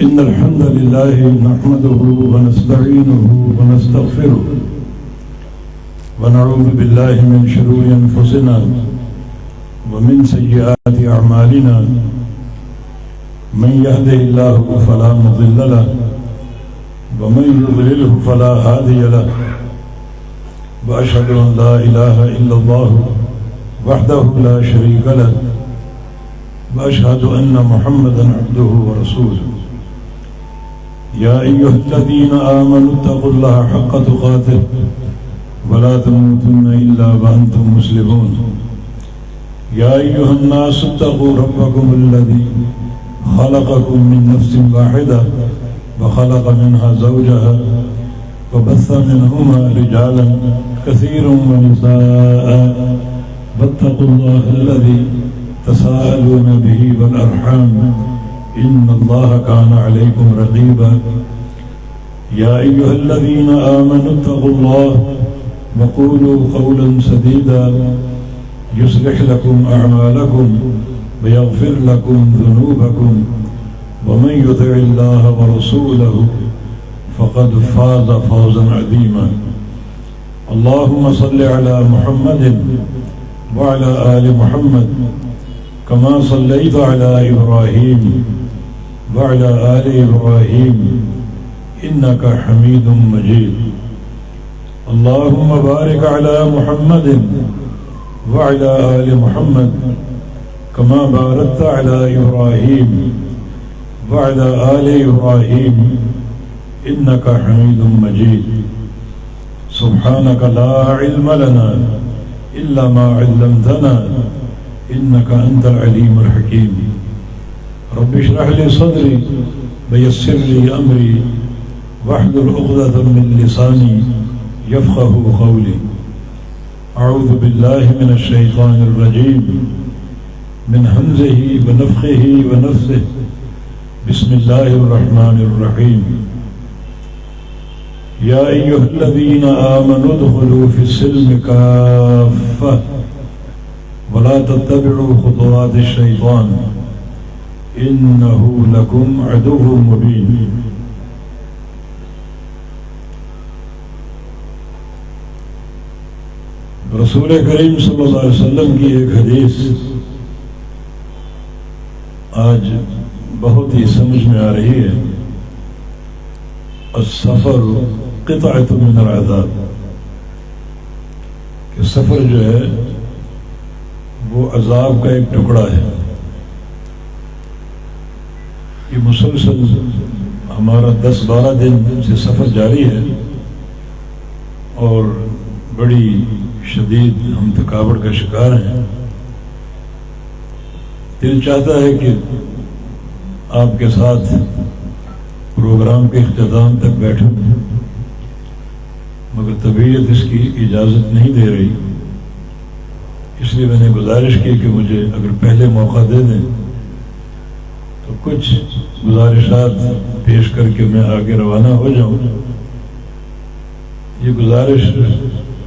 إن الحمد لله نحمده ونستعينه ونستغفره ونعوذ بالله من شرور أنفسنا ومن سيئات أعمالنا من يهده الله فلا مضل له ومن يضلله فلا هادي له وأشهد أن لا إله إلا الله وحده لا شريك له وأشهد أن محمدا عبده ورسوله يا أيها الذين آمنوا اتقوا الله حق تقاته ولا تموتن إلا وأنتم مسلمون يا أيها الناس اتقوا ربكم الذي خلقكم من نفس واحدة وخلق منها زوجها وبث منهما رجالا كثيرا ونساء واتقوا الله الذي تساءلون به والأرحام إن الله كان عليكم رقيبا يا أيها الذين آمنوا اتقوا الله وقولوا قولا سديدا يصلح لكم أعمالكم ويغفر لكم ذنوبكم ومن يطع الله ورسوله فقد فاز فوزا عظيما اللهم صل على محمد وعلى آل محمد كما صليت على إبراهيم وعلى آل إبراهيم إنك حميد مجيد اللهم بارك على محمد وعلى آل محمد كما باركت على إبراهيم وعلى آل إبراهيم إنك حميد مجيد سبحانك لا علم لنا إلا ما علمتنا إنك أنت العليم الحكيم رب اشرح لي صدري ويسر لي أمري واحلل عقدة من لساني يفقه قولي أعوذ بالله من الشيطان الرجيم من همزه ونفخه ونفثه بسم الله الرحمن الرحيم يا أيها الذين آمنوا ادخلوا في السلم كافة ولا تتبعوا خطوات الشيطان إنه لكم عدو مبين رسول کریم صلی اللہ علیہ وسلم کی ایک حدیث آج بہت ہی سمجھ میں آ رہی ہے السفر قطعۃ من العذاب کہ سفر جو ہے وہ عذاب کا ایک ٹکڑا ہے یہ مسلسل ہمارا 10-12 دن سے سفر جاری ہے اور بڑی شدید ہم تھکاوٹ کا شکار ہیں دل چاہتا ہے کہ آپ کے ساتھ پروگرام کے اختتام تک بیٹھوں مگر طبیعت اس کی اجازت نہیں دے رہی اس لیے میں نے گزارش کی کہ مجھے اگر پہلے موقع دے دیں تو کچھ گزارشات پیش کر کے میں آگے روانہ ہو جاؤں یہ گزارش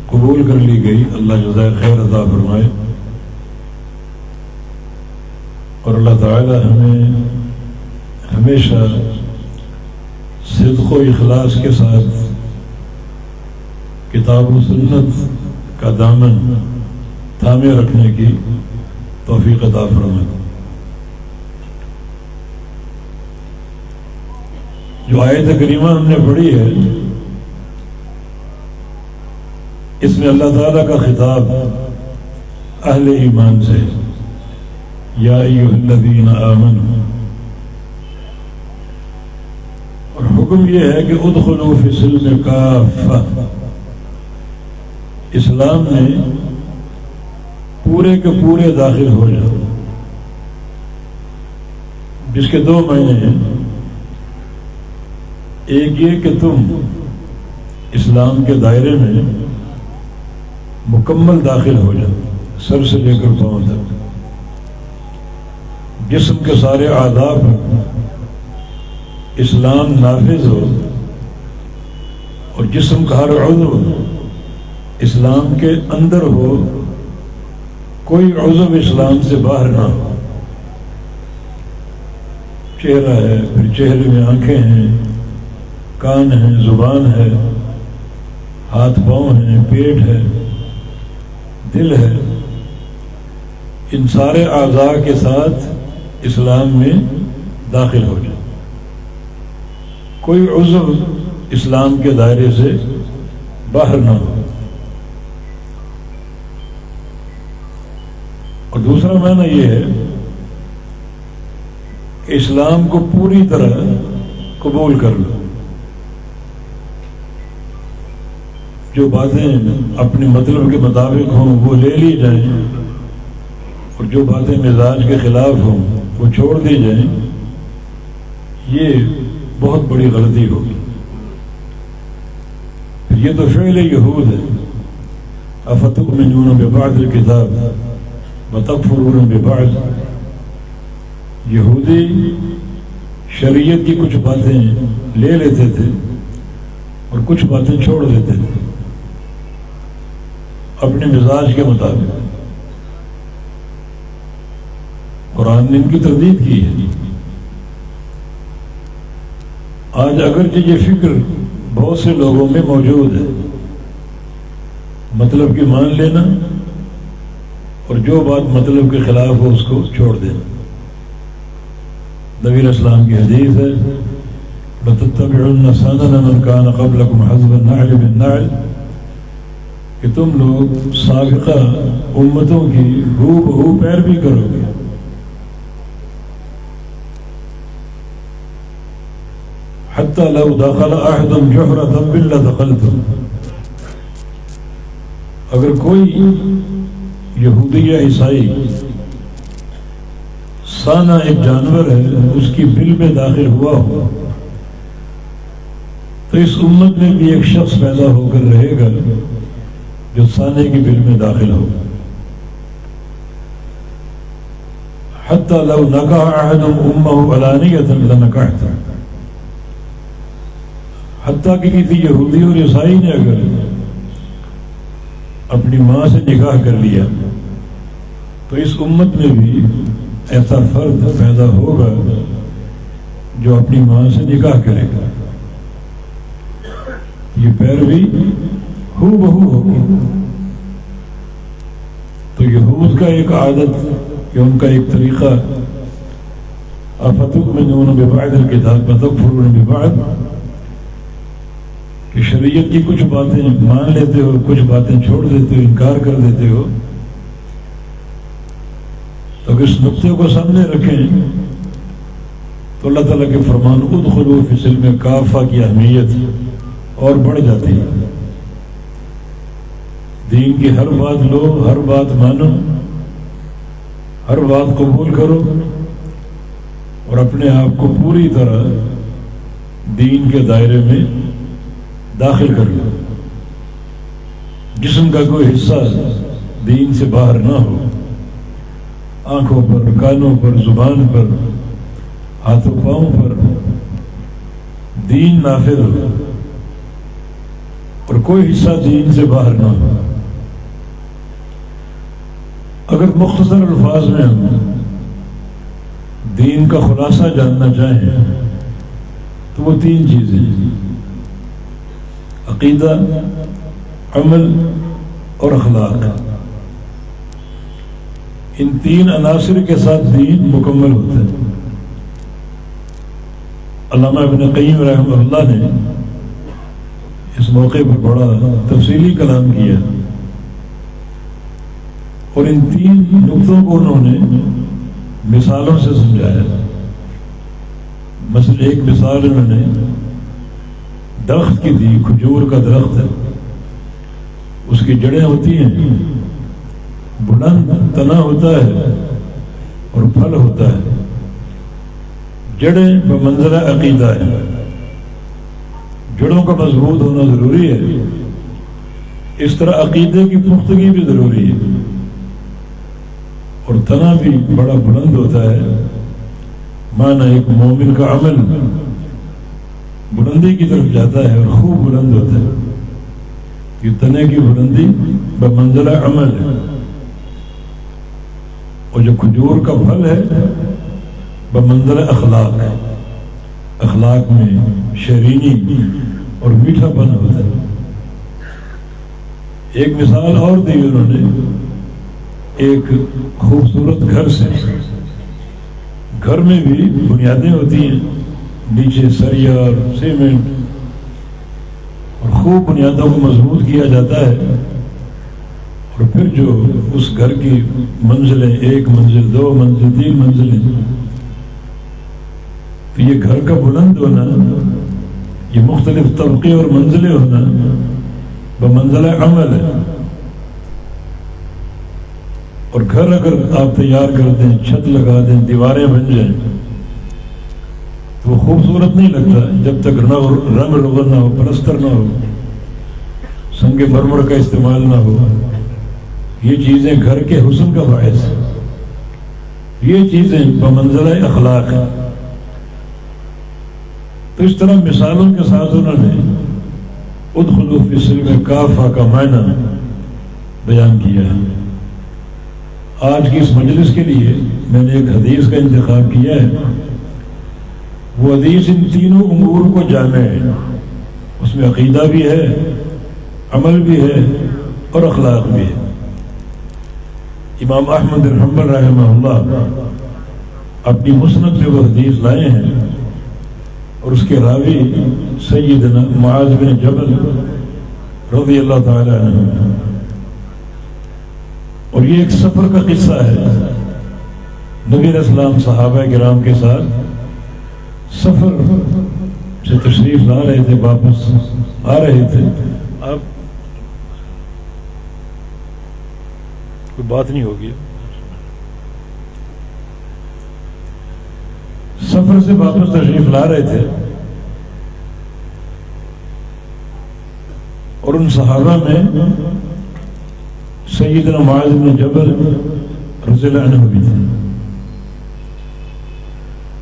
قبول کر لی گئی اللہ جزائے خیر عطا فرمائے اور اللہ تعالی ہمیں ہمیشہ صدق و اخلاص کے ساتھ کتاب و سنت کا دامن تھامے رکھنے کی توفیق عطا فرمائے جو آیت کریمہ ہم نے پڑھی ہے اس میں اللہ تعالیٰ کا خطاب اہل ایمان سے یا ایھا الذین آمنوا اور حکم یہ ہے کہ ادخلوا فی السلم کافہ اسلام میں پورے کے پورے داخل ہو جاؤ جس کے 2 معنی ہیں ایک یہ کہ تم اسلام کے دائرے میں مکمل داخل ہو جاؤ سر سے لے کر پاؤں تک جسم کے سارے اعضاء پر اسلام نافذ ہو اور جسم کا ہر عضو اسلام کے اندر ہو کوئی عضو اسلام سے باہر نہ ہو چہرہ ہے، پھر چہرے میں آنکھیں ہیں، کان ہیں، زبان ہے، ہاتھ پاؤں ہیں، پیٹ ہے، دل ہے، ان سارے اعضاء کے ساتھ اسلام میں داخل ہو جائے. کوئی عضو اسلام کے دائرے سے باہر نہ ہو. اور دوسرا معنی یہ ہے کہ اسلام کو پوری طرح قبول کر لو. جو باتیں اپنے مطلب کے مطابق ہوں وہ لے لی جائیں، اور جو باتیں مزاج کے خلاف ہوں وہ چھوڑ دی جائیں. یہ بہت بڑی غلطی ہوگی. پھر یہ تو فعل یہود ہے. افتؤمنون ببعض الکتاب وتکفرون ببعض. یہودی شریعت کی کچھ باتیں لے لیتے تھے اور کچھ باتیں چھوڑ دیتے تھے اپنے مزاج کے مطابق. قرآن نے ان کی تردید کی ہے. آج اگرچہ یہ فکر بہت سے لوگوں میں موجود ہے، مطلب کی مان لینا اور جو بات مطلب کے خلاف ہو اس کو چھوڑ دینا. نبی علیہ السلام کی حدیث ہے لَتَتَّبِعُنَّ سَنَنَ مَنْ كَانَ قَبْلَكُمْ حَذْوَ النَّعْلِ بِالنَّعْلِ، کہ تم لوگ سابقہ امتوں کی ہو بہو پیروی کرو گے. حتی لو دخل احد جحر ذنب لدخلتم. اگر کوئی یہودی یا عیسائی سانہ ایک جانور ہے اس کی بل میں داخل ہوا ہو تو اس امت میں بھی ایک شخص پیدا ہو کر رہے گا جو سانے کی بل میں داخل ہو. حتی لو نکح احد امہ علانیۃ لنکحت. حتیٰ کہ کسی یہودی اور عیسائی نے اگر اپنی ماں سے نکاح کر لیا تو اس امت میں بھی ایسا فرد پیدا ہوگا جو اپنی ماں سے نکاح کرے گا. یہ پیروی ہو بہو ہوگی. تو یہود کا ایک عادت کہ ان کا ایک طریقہ افتؤمنون ببعض الکتاب وتکفرون ببعض، کہ شریعت کی کچھ باتیں مان لیتے ہو، کچھ باتیں چھوڑ دیتے ہو، انکار کر دیتے ہو. تو اگر اس نقطے کو سامنے رکھیں تو اللہ تعالیٰ کے فرمان ادخلوا فی السلم کافہ کی اہمیت اور بڑھ جاتی ہے. دین کی ہر بات لو، ہر بات مانو، ہر بات قبول کرو اور اپنے آپ کو پوری طرح دین کے دائرے میں داخل کر لو. جسم کا کوئی حصہ دین سے باہر نہ ہو. آنکھوں پر، کانوں پر، زبان پر، ہاتھوں پاؤں پر دین نافذ ہو اور کوئی حصہ دین سے باہر نہ ہو. اگر مختصر الفاظ میں ہم دین کا خلاصہ جاننا چاہیں تو وہ تین چیزیں ہیں: عقیدہ، عمل اور اخلاق. ان تین عناصر کے ساتھ دین مکمل ہوتا ہے. علامہ ابن قیم رحمہ اللہ نے اس موقع پر بڑا تفصیلی کلام کیا اور ان تین نقطوں کو انہوں نے مثالوں سے سمجھایا. مثلا ایک مثال انہوں نے درخت کی دی. کھجور کا درخت ہے، اس کی جڑیں ہوتی ہیں، بلند تنا ہوتا ہے اور پھل ہوتا ہے. جڑیں بمنزلہ عقیدہ ہے. جڑوں کا مضبوط ہونا ضروری ہے، اس طرح عقیدے کی پختگی بھی ضروری ہے. اور تنا بھی بڑا بلند ہوتا ہے. معنی ایک مومن کا عمل بلندی کی طرف جاتا ہے اور خوب بلند ہوتا ہے. یہ تنے کی بلندی بمنزلہ عمل ہے. اور جو کھجور کا پھل ہے بمنزل اخلاق، اخلاق میں شیرینی اور میٹھا پن ہوتا ہے۔ ایک مثال اور دی انہوں نے ایک خوبصورت گھر سے۔ گھر میں بھی بنیادیں ہوتی ہیں، نیچے سریا اور سیمنٹ، اور خوب بنیادوں کو مضبوط کیا جاتا ہے، اور پھر جو اس گھر کی منزلیں، 1 منزل 2 منزل 3 منزلیں، تو یہ گھر کا بلند ہونا، یہ مختلف طبقے اور منزلیں ہونا بمنزل عمل ہے۔ اور گھر اگر آپ تیار کر دیں، چھت لگا دیں، دیواریں بن جائیں، تو وہ خوبصورت نہیں لگتا جب تک رنگ روغن نہ ہو، پلستر نہ ہو، سنگ مرمر کا استعمال نہ ہو۔ یہ چیزیں گھر کے حسن کا باعث ہیں، یہ چیزیں بمنزلہ اخلاق ہیں۔ تو اس طرح مثالوں کے ساتھ انہوں نے ادخلوا فی السلم کافہ کا معنی بیان کیا ہے۔ آج کی اس مجلس کے لیے میں نے ایک حدیث کا انتخاب کیا ہے، وہ حدیث ان تینوں امور کو جامع ہے، اس میں عقیدہ بھی ہے، عمل بھی ہے اور اخلاق بھی ہے۔ امام احمد بن حنبل رحمہ اللہ اپنی مسند میں وہ حدیث لائے ہیں، اور اس کے راوی سیدنا معاذ بن جبل رضی اللہ تعالی عنہ، اور یہ ایک سفر کا قصہ ہے۔ نبی علیہ السلام صحابہ کرام کے ساتھ سفر سے تشریف لا رہے تھے، واپس آ رہے تھے۔ اب کوئی بات نہیں ہوگی، سفر سے واپس تشریف لا رہے تھے، اور ان صحابہ میں سیدنا معاذ بن جبل رضی اللہ عنہ بھی تھے۔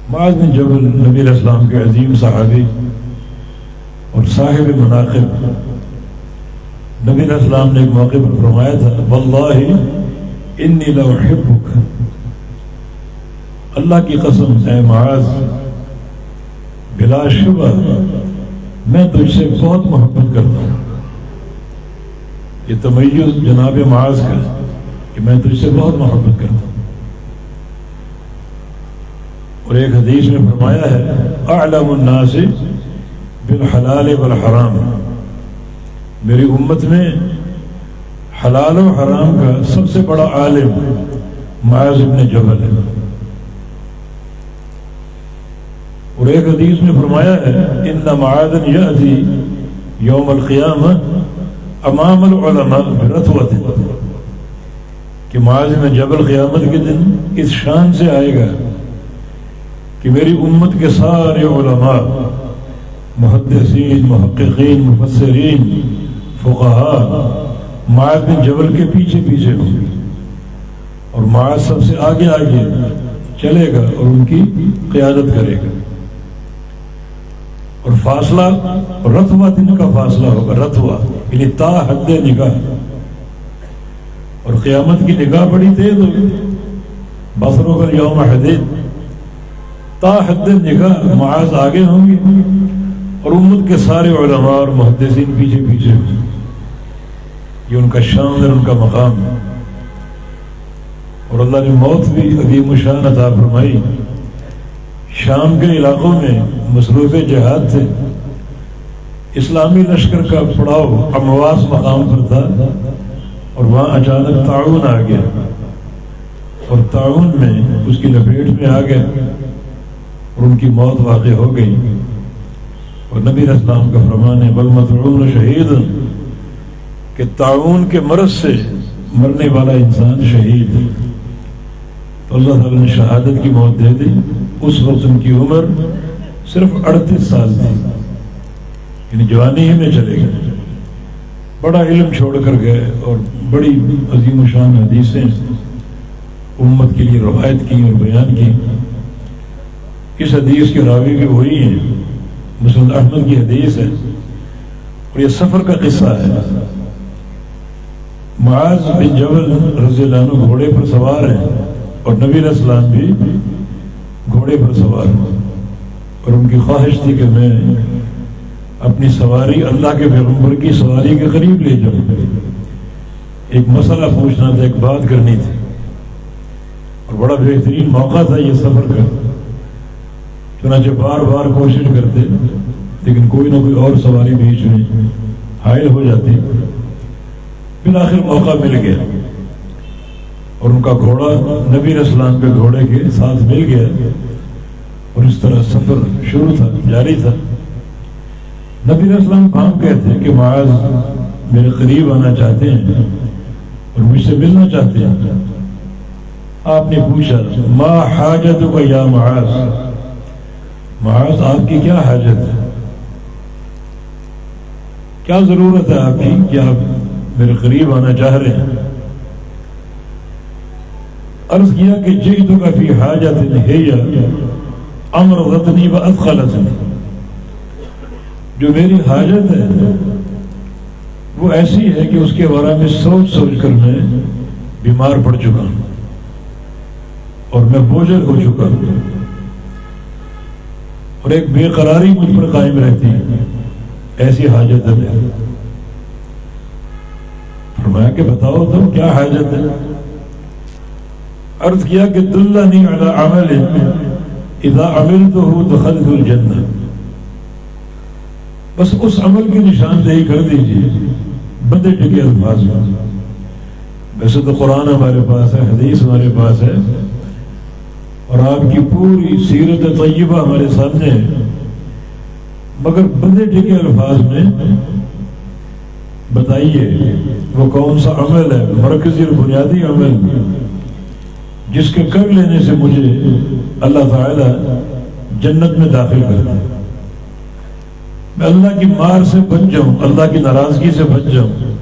معاذ بن جبل نبی علیہ السلام کے عظیم صحابی اور صاحب مناقب، نبی علیہ السلام نے ایک موقع پر فرمایا تھا، واللہ انی لاحبک، اللہ کی قسم اے معاذ، بلا شبہ میں تجھ سے بہت محبت کرتا ہوں۔ یہ تمیز جناب معاذ کا کہ میں تجھ سے بہت محبت کرتا ہوں۔ اور ایک حدیث میں فرمایا ہے، اعلم الناس بالحلال والحرام، میری امت میں حلال و حرام کا سب سے بڑا عالم معاذ بن جبل ہے۔ اور ایک حدیث میں فرمایا ہے، ان معاذا یأتی یوم القیامہ امام العلماء برتوۃ، کہ معاذ بن جبل قیامت کے دن اس شان سے آئے گا کہ میری امت کے سارے علماء، محدثین، محققین، مفسرین، فقہاء معاذ بن جبل کے پیچھے پیچھے ہوں گے، اور معاذ سب سے آگے آگے چلے گا اور ان کی قیادت کرے گا۔ اور فاصلہ رتوہ دن کا فاصلہ ہوگا، رتوہ یعنی تا حد نگاہ، اور قیامت کی نگاہ بڑی تیز ہوگی، بصرک الیوم حدید، تا حد نگاہ معاذ آگے ہوں گے اور امت کے سارے علماء اور محدثین پیچھے پیچھے ہوں گے۔ یہ ان کا شان اور ان کا مقام ہے۔ اور اللہ نے موت بھی عظیم الشان عطا فرمائی۔ شام کے علاقوں میں مصروف جہاد تھے، اسلامی لشکر کا پڑاؤ امواس مقام پر تھا، اور وہاں اچانک طاعون آ گیا، اور طاعون میں اس کی لپیٹ میں آ گیا اور ان کی موت واقع ہو گئی۔ اور نبی علیہ السلام کا فرمان ہے، والمطعون شہید، کہ طاعون کے مرض سے مرنے والا انسان شہید ہے۔ تو اللہ تعالیٰ نے شہادت کی موت دے دی۔ اس وقت ان کی عمر صرف 38 سال تھی، یعنی جوانی ہی میں چلے گئے۔ بڑا علم چھوڑ کر گئے اور بڑی عظیم الشان حدیثیں امت کے لیے روایت کی اور بیان کی۔ اس حدیث کے راوی بھی وہی ہیں، مسند احمد کی حدیث ہے، اور یہ سفر کا قصہ ہے۔ معاذ بن جبل رضی اللہ عنہ گھوڑے پر سوار ہیں، اور نبی علیہ السلام بھی گھوڑے پر سوار ہوں، اور ان کی خواہش تھی کہ میں اپنی سواری اللہ کے پیغمبر کی سواری کے قریب لے جاؤں۔ ایک مسئلہ پوچھنا تھا، ایک بات کرنی تھی، اور بڑا بہترین موقع تھا یہ سفر کا۔ چنانچہ بار بار کوشش کرتے، لیکن کوئی نہ کوئی اور سواری بیچ میں حائل ہو جاتی۔ بالآخر موقع مل گیا، اور ان کا گھوڑا نبی علیہ السلام کے گھوڑے کے ساتھ مل گیا، اور اس طرح سفر شروع تھا، جاری تھا۔ نبی علیہ السلام کام کہتے کہ معاذ میرے قریب آنا چاہتے ہیں اور مجھ سے ملنا چاہتے ہیں۔ آپ نے پوچھا ما حاجتک یا معاذ، معاذ آپ کی کیا حاجت ہے، کیا ضرورت ہے آپ کی کہ آپ میرے قریب آنا چاہ رہے ہیں؟ عرض کیا کہ جئتک فی حاجت ہی امرضتنی واثقلتنی، جو میری حاجت ہے وہ ایسی ہے کہ اس کے بارے میں سوچ سوچ کر میں بیمار پڑ چکا ہوں اور میں بوجھل ہو چکا ہوں، اور ایک بے قراری مجھ پر قائم رہتی ہے، ایسی حاجت ہے میری۔ فرمایا کہ بتاؤ تو کیا حاجت ہے؟ عرض کیا کہ دلنی علی عمل اذا عملته دخلت الجنہ، بس اس عمل کی نشاندہی کر دیجیے بندے کے الفاظ میں۔ ویسے تو قرآن ہمارے پاس ہے، حدیث ہمارے پاس ہے، اور آپ کی پوری سیرت طیبہ ہمارے سامنے ہے، مگر بندے کے الفاظ میں بتائیے وہ کون سا عمل ہے، مرکزی اور بنیادی عمل، جس کے کر لینے سے مجھے اللہ تعالی جنت میں داخل کر دے، میں اللہ کی مار سے بچ جاؤں، اللہ کی ناراضگی سے بچ جاؤں،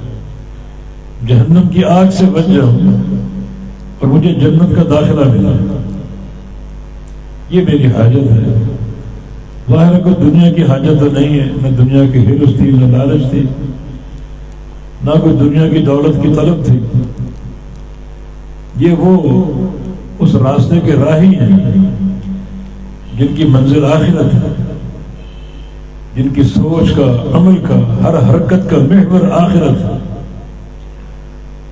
جہنم کی آگ سے بچ جاؤں، اور مجھے جنت کا داخلہ ملا۔ یہ میری حاجت ہے۔ ظاہر ہے کوئی دنیا کی حاجت تو نہیں ہے، نہ دنیا کی ہرس تھی، نہ لالچ تھی، نہ کوئی دنیا کی دولت کی طلب تھی۔ یہ وہ اس راستے کے راہی ہیں جن کی منزل آخرت ہے، جن کی سوچ کا، عمل کا، ہر حرکت کا محور آخرت ہے۔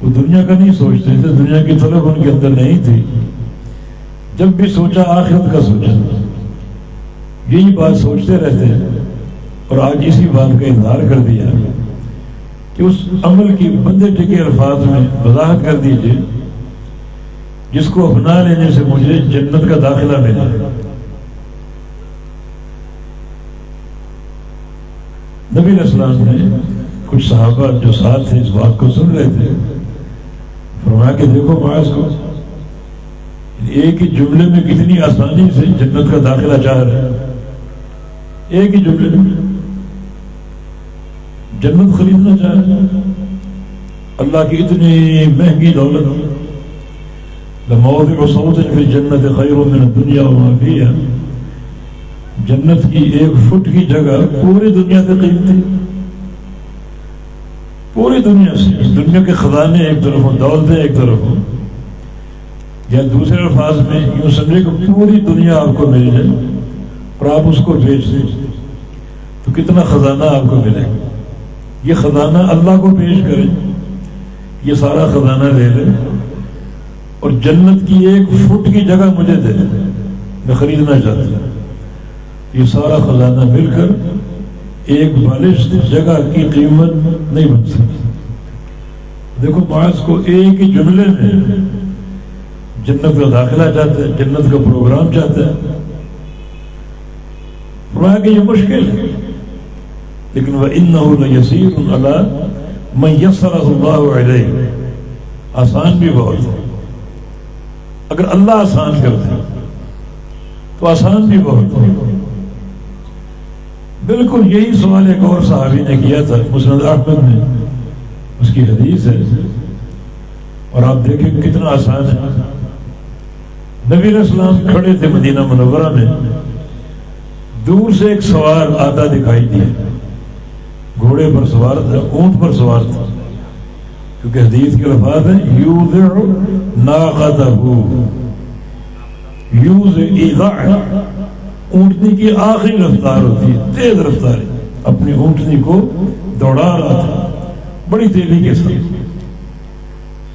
وہ دنیا کا نہیں سوچتے تھے، دنیا کی طلب ان کے اندر نہیں تھی، جب بھی سوچا آخرت کا سوچا، یہی بات سوچتے رہتے ہیں۔ اور آج اسی بات کا اظہار کر دیا کہ اس عمل کی بندے ٹکے الفاظ میں وضاحت کر دیجیے جس کو اپنا لینے سے مجھے جنت کا داخلہ ملا۔ نبی علیہ السلام نے کچھ صحابہ جو ساتھ تھے اس بات کو سن رہے تھے، فرمایا کہ دیکھو معاذ کو، ایک ہی جملے میں کتنی آسانی سے جنت کا داخلہ چاہ رہے ہیں، ایک ہی جملے میں جنت خریدنا چاہ رہے ہیں، اللہ کی اتنی مہنگی دولت۔ لموضع صوت فی الجنت خیر من الدنیا وما فیہا، جنت کی ایک فٹ کی جگہ پوری دنیا سے قیمتی، پوری دنیا سے، دنیا کے خزانے ایک طرف ہوں، دولتیں ایک طرف ہوں، یا دوسرے الفاظ میں یوں سمجھے کہ پوری دنیا آپ کو مل جائے اور آپ اس کو بیچ دیں تو کتنا خزانہ آپ کو ملے گا۔ یہ خزانہ اللہ کو پیش کریں، یہ سارا خزانہ لے لیں اور جنت کی ایک فٹ کی جگہ مجھے دے دیں، میں خریدنا چاہتا ہوں۔ یہ سارا خزانہ مل کر ایک بالشت جگہ کی قیمت نہیں بن سکتی۔ دیکھو معاذ کو ایک ہی جملے میں جنت کا داخلہ چاہتے ہیں، جنت کا پروگرام چاہتے ہیں۔ فرمایا کہ یہ مشکل ہے، لیکن وَإِنَّهُ لَيَسِيرٌ عَلَىٰ مَن يَسَّرَهُ اللَّهُ عَلَيْهِ، آسان بھی بہت ہے، اگر اللہ آسان کر دے تو آسان بھی بہت ہے۔ بالکل یہی سوال ایک اور صحابی نے کیا تھا، مسند احمد میں اس کی حدیث ہے، اور آپ دیکھیں کتنا آسان ہے۔ نبی علیہ السلام کھڑے تھے مدینہ منورہ میں، دور سے ایک سوار آتا دکھائی دیا، گھوڑے پر سوار تھا، اونٹ پر سوار تھا، کیونکہ حدیث کے الفاظ ہیں یوضع ناقتہ، یوز ایغاع، اونٹنی کی آخری رفتار ہوتی ہے، تیز رفتار، اپنی اونٹنی کو دوڑا رہا تھا بڑی تیزی کے ساتھ۔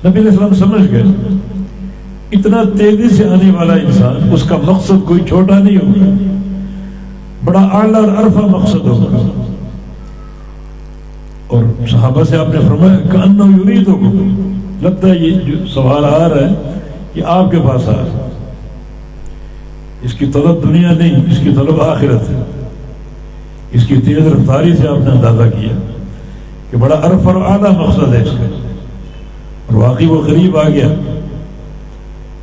نبی علیہ السلام سمجھ گئے اتنا تیزی سے آنے والا انسان، اس کا مقصد کوئی چھوٹا نہیں ہوگا، بڑا اعلیٰ اور عرفہ مقصد ہوگا۔ اور صحابہ سے آپ نے فرمایا کأنہ یریدکم، لگتا ہے یہ جو سوال آ رہا ہے کہ آپ کے پاس آ رہا ہے، اس کی طلب دنیا نہیں، اس کی طلب آخرت ہے۔ اس کی تیز رفتاری سے آپ نے اندازہ کیا کہ بڑا عرفہ اور اعلیٰ مقصد ہے اس کا، اور واقعی وہ قریب آ گیا،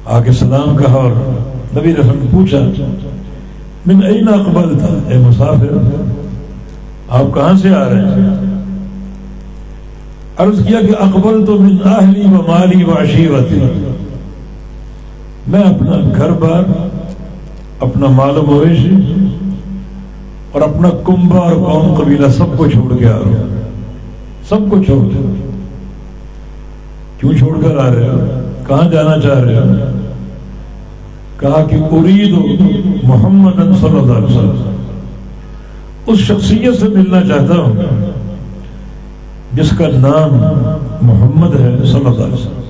آ کے سلام کہا، اور نبی رسول نے پوچھا من این اقبلت، اے مسافر آپ کہاں سے آ رہے ہیں؟ عرض کیا کہ اقبلت من اہلی و مالی و عشیرتی، میں اپنا گھر بار، اپنا مال و مویشی اور اپنا کنبہ اور قوم قبیلہ سب کو چھوڑ کے آ رہا ہوں، سب کو چھوڑ کے۔ کیوں چھوڑ کر آ رہے ہو؟ کہاں جانا چاہ رہے ہو؟ کہا کہ ارید محمد صلی اللہ علیہ وسلم، اس شخصیت سے ملنا چاہتا ہوں جس کا نام محمد ہے صلی اللہ علیہ وسلم۔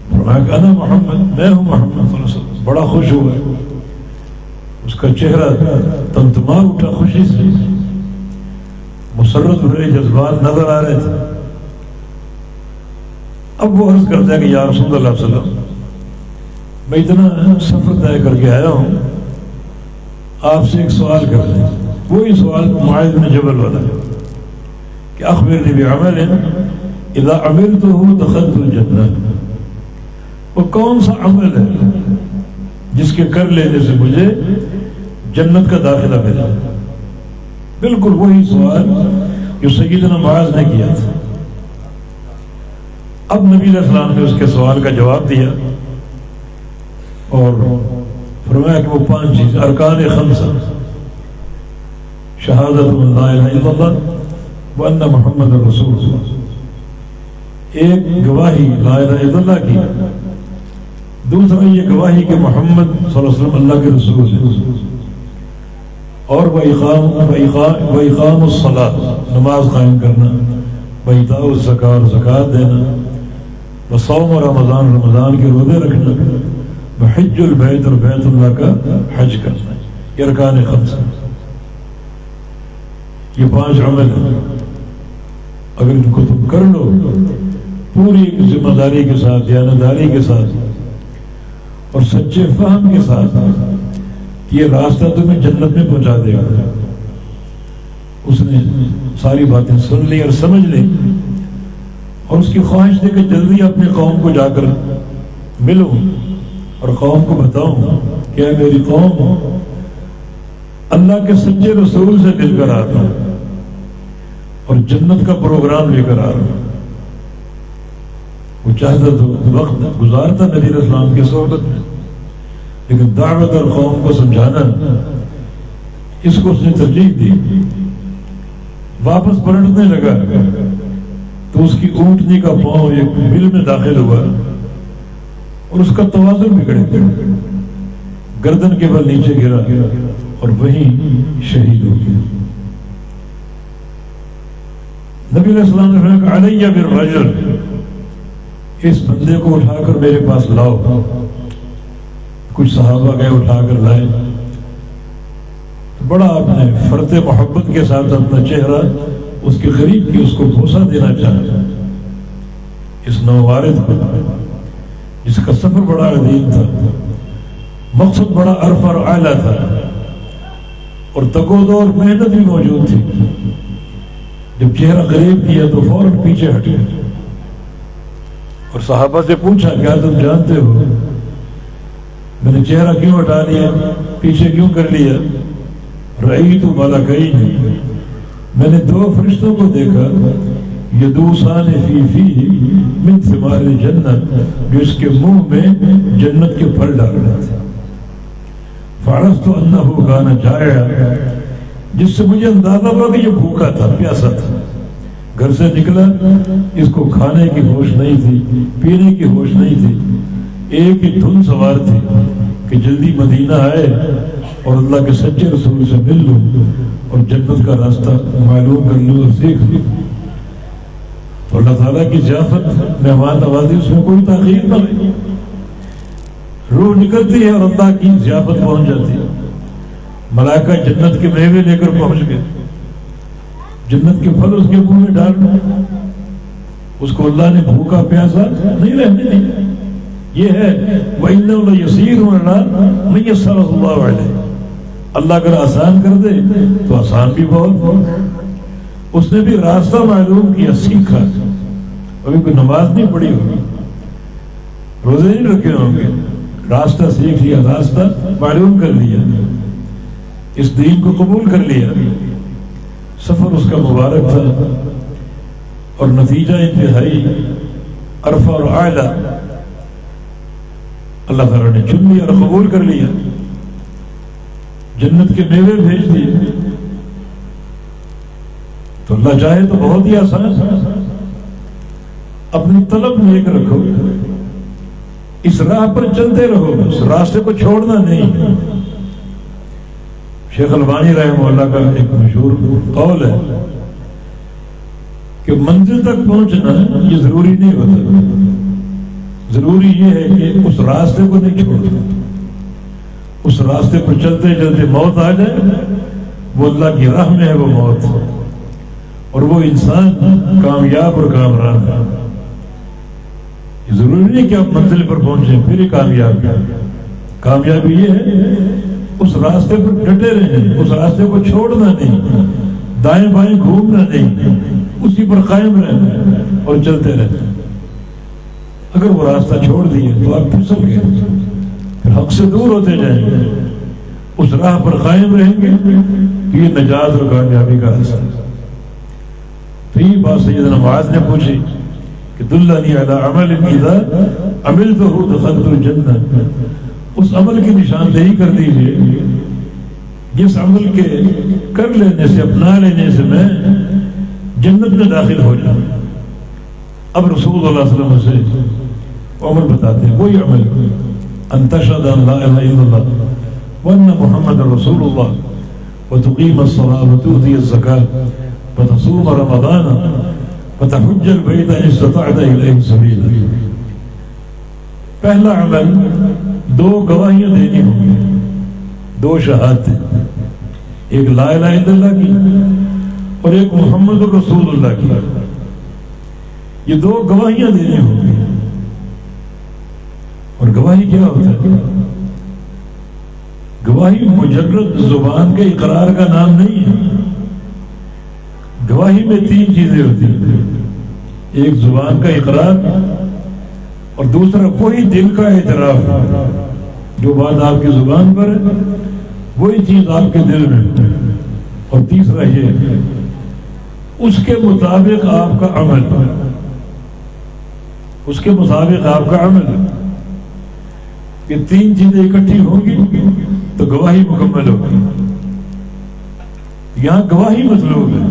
فرمایا کہ انا محمد، میں ہوں محمد صلی اللہ علیہ وسلم۔ بڑا خوش ہوا، اس کا چہرہ تمتما اٹھا خوشی سے، مسرت بھرے جذبات نظر آ رہے تھے۔ اب وہ عرض کرتا ہے کہ یا رسول اللہ صلی اللہ علیہ وسلم، میں اتنا سفر طے کر کے آیا ہوں، آپ سے ایک سوال کر لیں۔ وہی سوال معاذ بن جبل والا ہے کہ اخبرنی بعمل اذا عملته دخلت الجنہ، وہ کون سا عمل ہے جس کے کر لینے سے مجھے جنت کا داخلہ ملا؟ بالکل وہی سوال جو سیدنا معاذ نے کیا تھا۔ اب نبی علیہ السلام نے اس کے سوال کا جواب دیا اور فرمایا کہ وہ 5 چیز، ارکان 5، شہادت لا الہ الا اللہ وان محمد رسول اللہ، ایک گواہی لا الہ الا اللہ کی، دوسرا یہ گواہی کہ محمد صلی اللہ علیہ وسلم اللہ کے رسول ہے، اور وَإِقَامُ الصَّلَاةِ، نماز قائم کرنا، وَإِيتَاءُ الزَّكَاةِ، اور زکوٰۃ دینا، وَصَوْمُ رمضان، رمضان کے روزے رکھنا، وحج البیت، اور بیت اللہ کا حج کرنا۔ یہ ارکان 5، یہ 5 عمل ہیں۔ اگر ان کو تم کر لو پوری ذمہ داری کے ساتھ، دیانتداری کے ساتھ اور سچے فہم کے ساتھ، یہ راستہ تمہیں جنت میں پہنچا دے گا۔ اس نے ساری باتیں سن لی اور سمجھ لی، اور اس کی خواہش تھی کہ جلدی اپنے قوم کو جا کر ملوں اور قوم کو بتاؤں کہ اے میری قوم، اللہ کے سچے رسول سے مل کر آتا ہوں اور جنت کا پروگرام لے کر آ رہا ہوں۔ وہ چاہتا تو وقت گزارتا نبی علیہ السلام کی صحبت میں، لیکن دعوت اور قوم کو سمجھانا، اس کو اس نے ترجیح دی۔ واپس پلٹنے لگا تو اس کی اونٹنی کا پاؤں ایک بل میں داخل ہوا اور اس کا توازن بگڑ گیا، گردن کے بل نیچے گرا اور وہیں شہید ہو گیا۔ نبی علیہ السلام نے فرمایا کہ علیہ بالرجل، اس بندے کو اٹھا کر میرے پاس لاؤ۔ کچھ صحابہ گئے، اٹھا کر لائے، بڑا آپ نے فرط محبت کے ساتھ اپنا چہرہ اس کے قریب کی، اس کو بوسہ دینا چاہا۔ اس نووارد کو، جس کا سفر بڑا عظیم تھا، مقصد بڑا عرفہ اور اعلیٰ تھا، اور تگود اور محنت بھی موجود تھی، جب چہرہ قریب کیا تو فوراً پیچھے ہٹ گیا اور صحابہ سے پوچھا کیا تم جانتے ہو میں نے چہرہ کیوں ہٹا لیا، پیچھے کیوں کر لیا؟ رأیت ملکین، میں نے 2 فرشتوں کو دیکھا، یدوسان فی من ثمار الجنت، جو اس کے منہ میں جنت کے پھل ڈال رہے تھے۔ فعرفت انہ کان جائعا، جس سے مجھے اندازہ ہوا کہ یہ بھوکا تھا، پیاسا تھا۔ گھر سے نکلا، اس کو کھانے کی ہوش نہیں تھی، پینے کی ہوش نہیں تھی، ایک ہی دھن سوار تھی کہ جلدی مدینہ آئے اور اللہ کے سچے رسول سے مل لوں اور جنت کا راستہ معلوم کر لوں اور سیکھ لوں. تو اللہ تعالیٰ کی ضیافت مہمان نوازی اس میں کوئی تاخیر نہ رہی. روح نکلتی ہے اور اللہ کی ضیافت پہنچ جاتی ہے. ملائکہ جنت کے میوے لے کر پہنچ گئے, جنت کے پھل اس کے منہ میں ڈال رہے, اس کو اللہ نے بھوکا پیاسا نہیں رہنے دیا. یہ ہے وَإِنَّهُ لَيَسِيرٌ عَلَىٰ مَن يَسَّرَهُ اللَّهُ عَلَيْهِ. اللہ اگر آسان کر دے تو آسان بھی بہت. اس نے بھی راستہ معلوم کیا, سیکھا. ابھی کوئی نماز نہیں پڑھی ہوگی, روزے نہیں رکھے ہوں گے, راستہ سیکھ لیا, راستہ معلوم کر لیا, اس دین کو قبول کر لیا. سفر اس کا مبارک تھا اور نتیجہ انتہائی عرفہ اور اعلیٰ اللہ تعالیٰ نے چن لیا اور قبول کر لیا. جنت کے میوے بھیج دیے. تو اللہ چاہے تو بہت ہی آسان, اپنی طلب نیک رکھو, اس راہ پر چلتے رہو, اس راستے کو چھوڑنا نہیں. شیخ البانی رحمہ اللہ کا ایک مشہور قول ہے کہ منزل تک پہنچنا یہ ضروری نہیں ہوتا, ضروری یہ ہے کہ اس راستے کو نہیں چھوڑنا. اس راستے پر چلتے چلتے موت آ جائے, وہ اللہ کی راہ میں ہے وہ موت, اور وہ انسان کامیاب اور کامران ہے. یہ ضروری نہیں کہ آپ منزل پر پہنچیں پھر ہی کامیاب ہیں. کامیابی یہ ہے اس راستے پر ڈٹے رہیں, اس راستے کو چھوڑنا نہیں, دائیں بائیں گھومنا نہیں, اسی پر قائم رہنا اور چلتے رہنا. اگر وہ راستہ چھوڑ دیے تو آپ پھسل گئے, پھر حق سے دور ہوتے جائیں گے. اس راہ پر قائم رہیں گے کہ یہ نجات اور کامیابی کا راستہ. تو یہ بات سیدنا معاذ نے پوچھی کہ دلنی علی عمل اذا عملتہ دخلت الجنہ. اس عمل کی نشاندہی کر دیجیے جس عمل کے کر لینے سے, اپنا لینے سے میں جنت میں داخل ہو جاؤں. اب رسول اللہ صلی اللہ علیہ وسلم سے عمل بتاتے ہیں, وہی عمل ان تشهد ان لا الہ الا اللہ وان محمد رسول اللہ وتقیم الصلاۃ وتؤتی الزکاۃ وتصوم رمضان وتحج البیت ان استطعت الیہ سبیلا. پہلا عمل دو گواہیاں دینی ہوں گی, دو شہادتیں, ایک لا الہ الا اللہ کی اور ایک محمد رسول اللہ کی. یہ دو گواہیاں دینی ہوں گی. اور گواہی کیا ہوتا ہے؟ گواہی مجرد زبان کے اقرار کا نام نہیں ہے. گواہی میں تین چیزیں ہوتی ہیں, ایک زبان کا اقرار, اور دوسرا وہی دل کا اعتراف, جو بات آپ کی زبان پر ہے وہی چیز آپ کے دل میں, اور تیسرا یہ اس کے مطابق آپ کا عمل, اس کے مطابق آپ کا عمل. یہ تین چیزیں اکٹھی ہوں گی تو گواہی مکمل ہوگی. یہاں گواہی مطلوب ہے,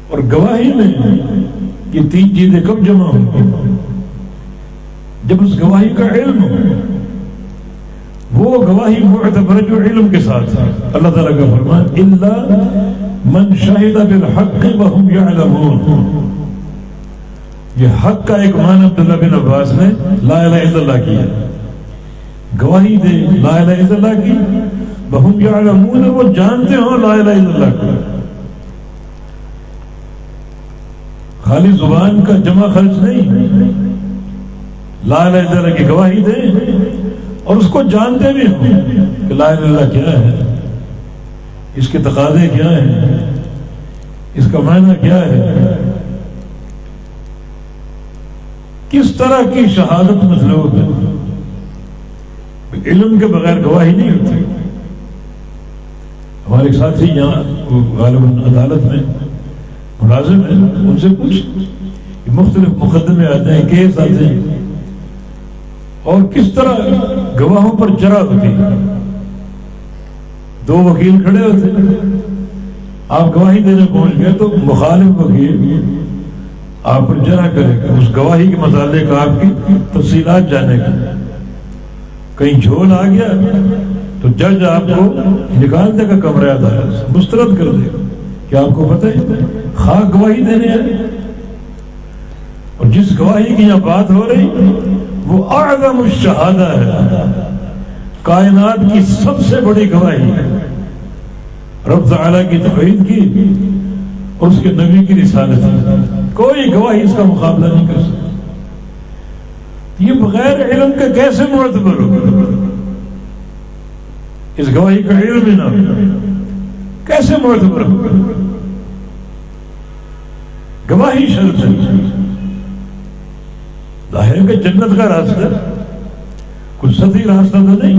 اور گواہی میں یہ تین چیزیں کب جمع ہوں گی؟ جب اس گواہی کا علم ہو. وہ گواہی معتبر جو علم کے ساتھ ہے. اللہ تعالیٰ کا فرمان الا من شہد بالحق وهم يعلمون. یہ حق کا ایک معنی عبداللہ بن عباس نے لا الہ الا اللہ کیا. گواہی دے لا الہ الا اللہ کی, وهم يعلمون, وہ جانتے ہوں لا الہ الا اللہ کو. خالی زبان کا جمع خرچ نہیں, لا الہ الا اللہ کی گواہی دے اور اس کو جانتے بھی ہوں کہ لا الہ الا اللہ کیا ہے, اس کے تقاضے کیا ہیں, اس کا معنی کیا ہے, کس طرح کی شہادت مطلوب ہے. علم کے بغیر گواہی نہیں ہوتی. ہمارے ایک ساتھی یہاں غالباً عدالت میں ملازم ہیں, ان سے پوچھ مختلف مقدمے آتے ہیں, کیس آتے ہیں, اور کس طرح گواہوں پر جرا ہوتی ہے. دو وکیل کھڑے ہوتے ہیں, آپ گواہی دینے پہنچ گئے تو مخالف وکیل آپ پر جرح کرے گا، اس گواہی کے مطالعے کا، آپ کی تفصیلات جانے کا. کہیں جھول آ گیا تو جج آپ کو نکال دے گا کمرہ عدالت سے، مسترد کر دے گا کہ آپ کو پتہ ہے خاک گواہی دینے ہے. اور جس گواہی کی یہاں بات ہو رہی وہ اعظم الشہادہ ہے، کائنات کی سب سے بڑی گواہی ہے، رب تعالیٰ کی توحید کی اور اس کے نبی کی رسالت کی. کوئی گواہی اس کا مقابلہ نہیں کر سکتا. یہ بغیر علم کے کیسے معتبر ہو؟ اس گواہی کا علم ہی نہ ہو کیسے معتبر ہو؟ گواہی شرط ہے. ظاہر ہے کہ جنت کا راستہ کچھ سطحی راستہ تو نہیں.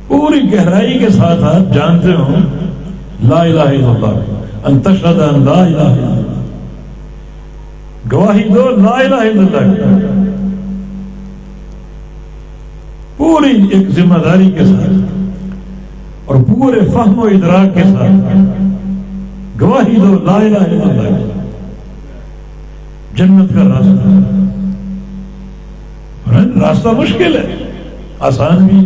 پوری گہرائی کے ساتھ آپ جانتے ہو لا الہ الا اللہ، ان تشہد ان لا الہ الا اللہ، گواہی دو لا الہ الا اللہ، پوری ایک ذمہ داری کے ساتھ اور پورے فہم و ادراک کے ساتھ گواہی دو لا الہ الا اللہ. جنت کا راستہ مشکل ہے، آسان بھی.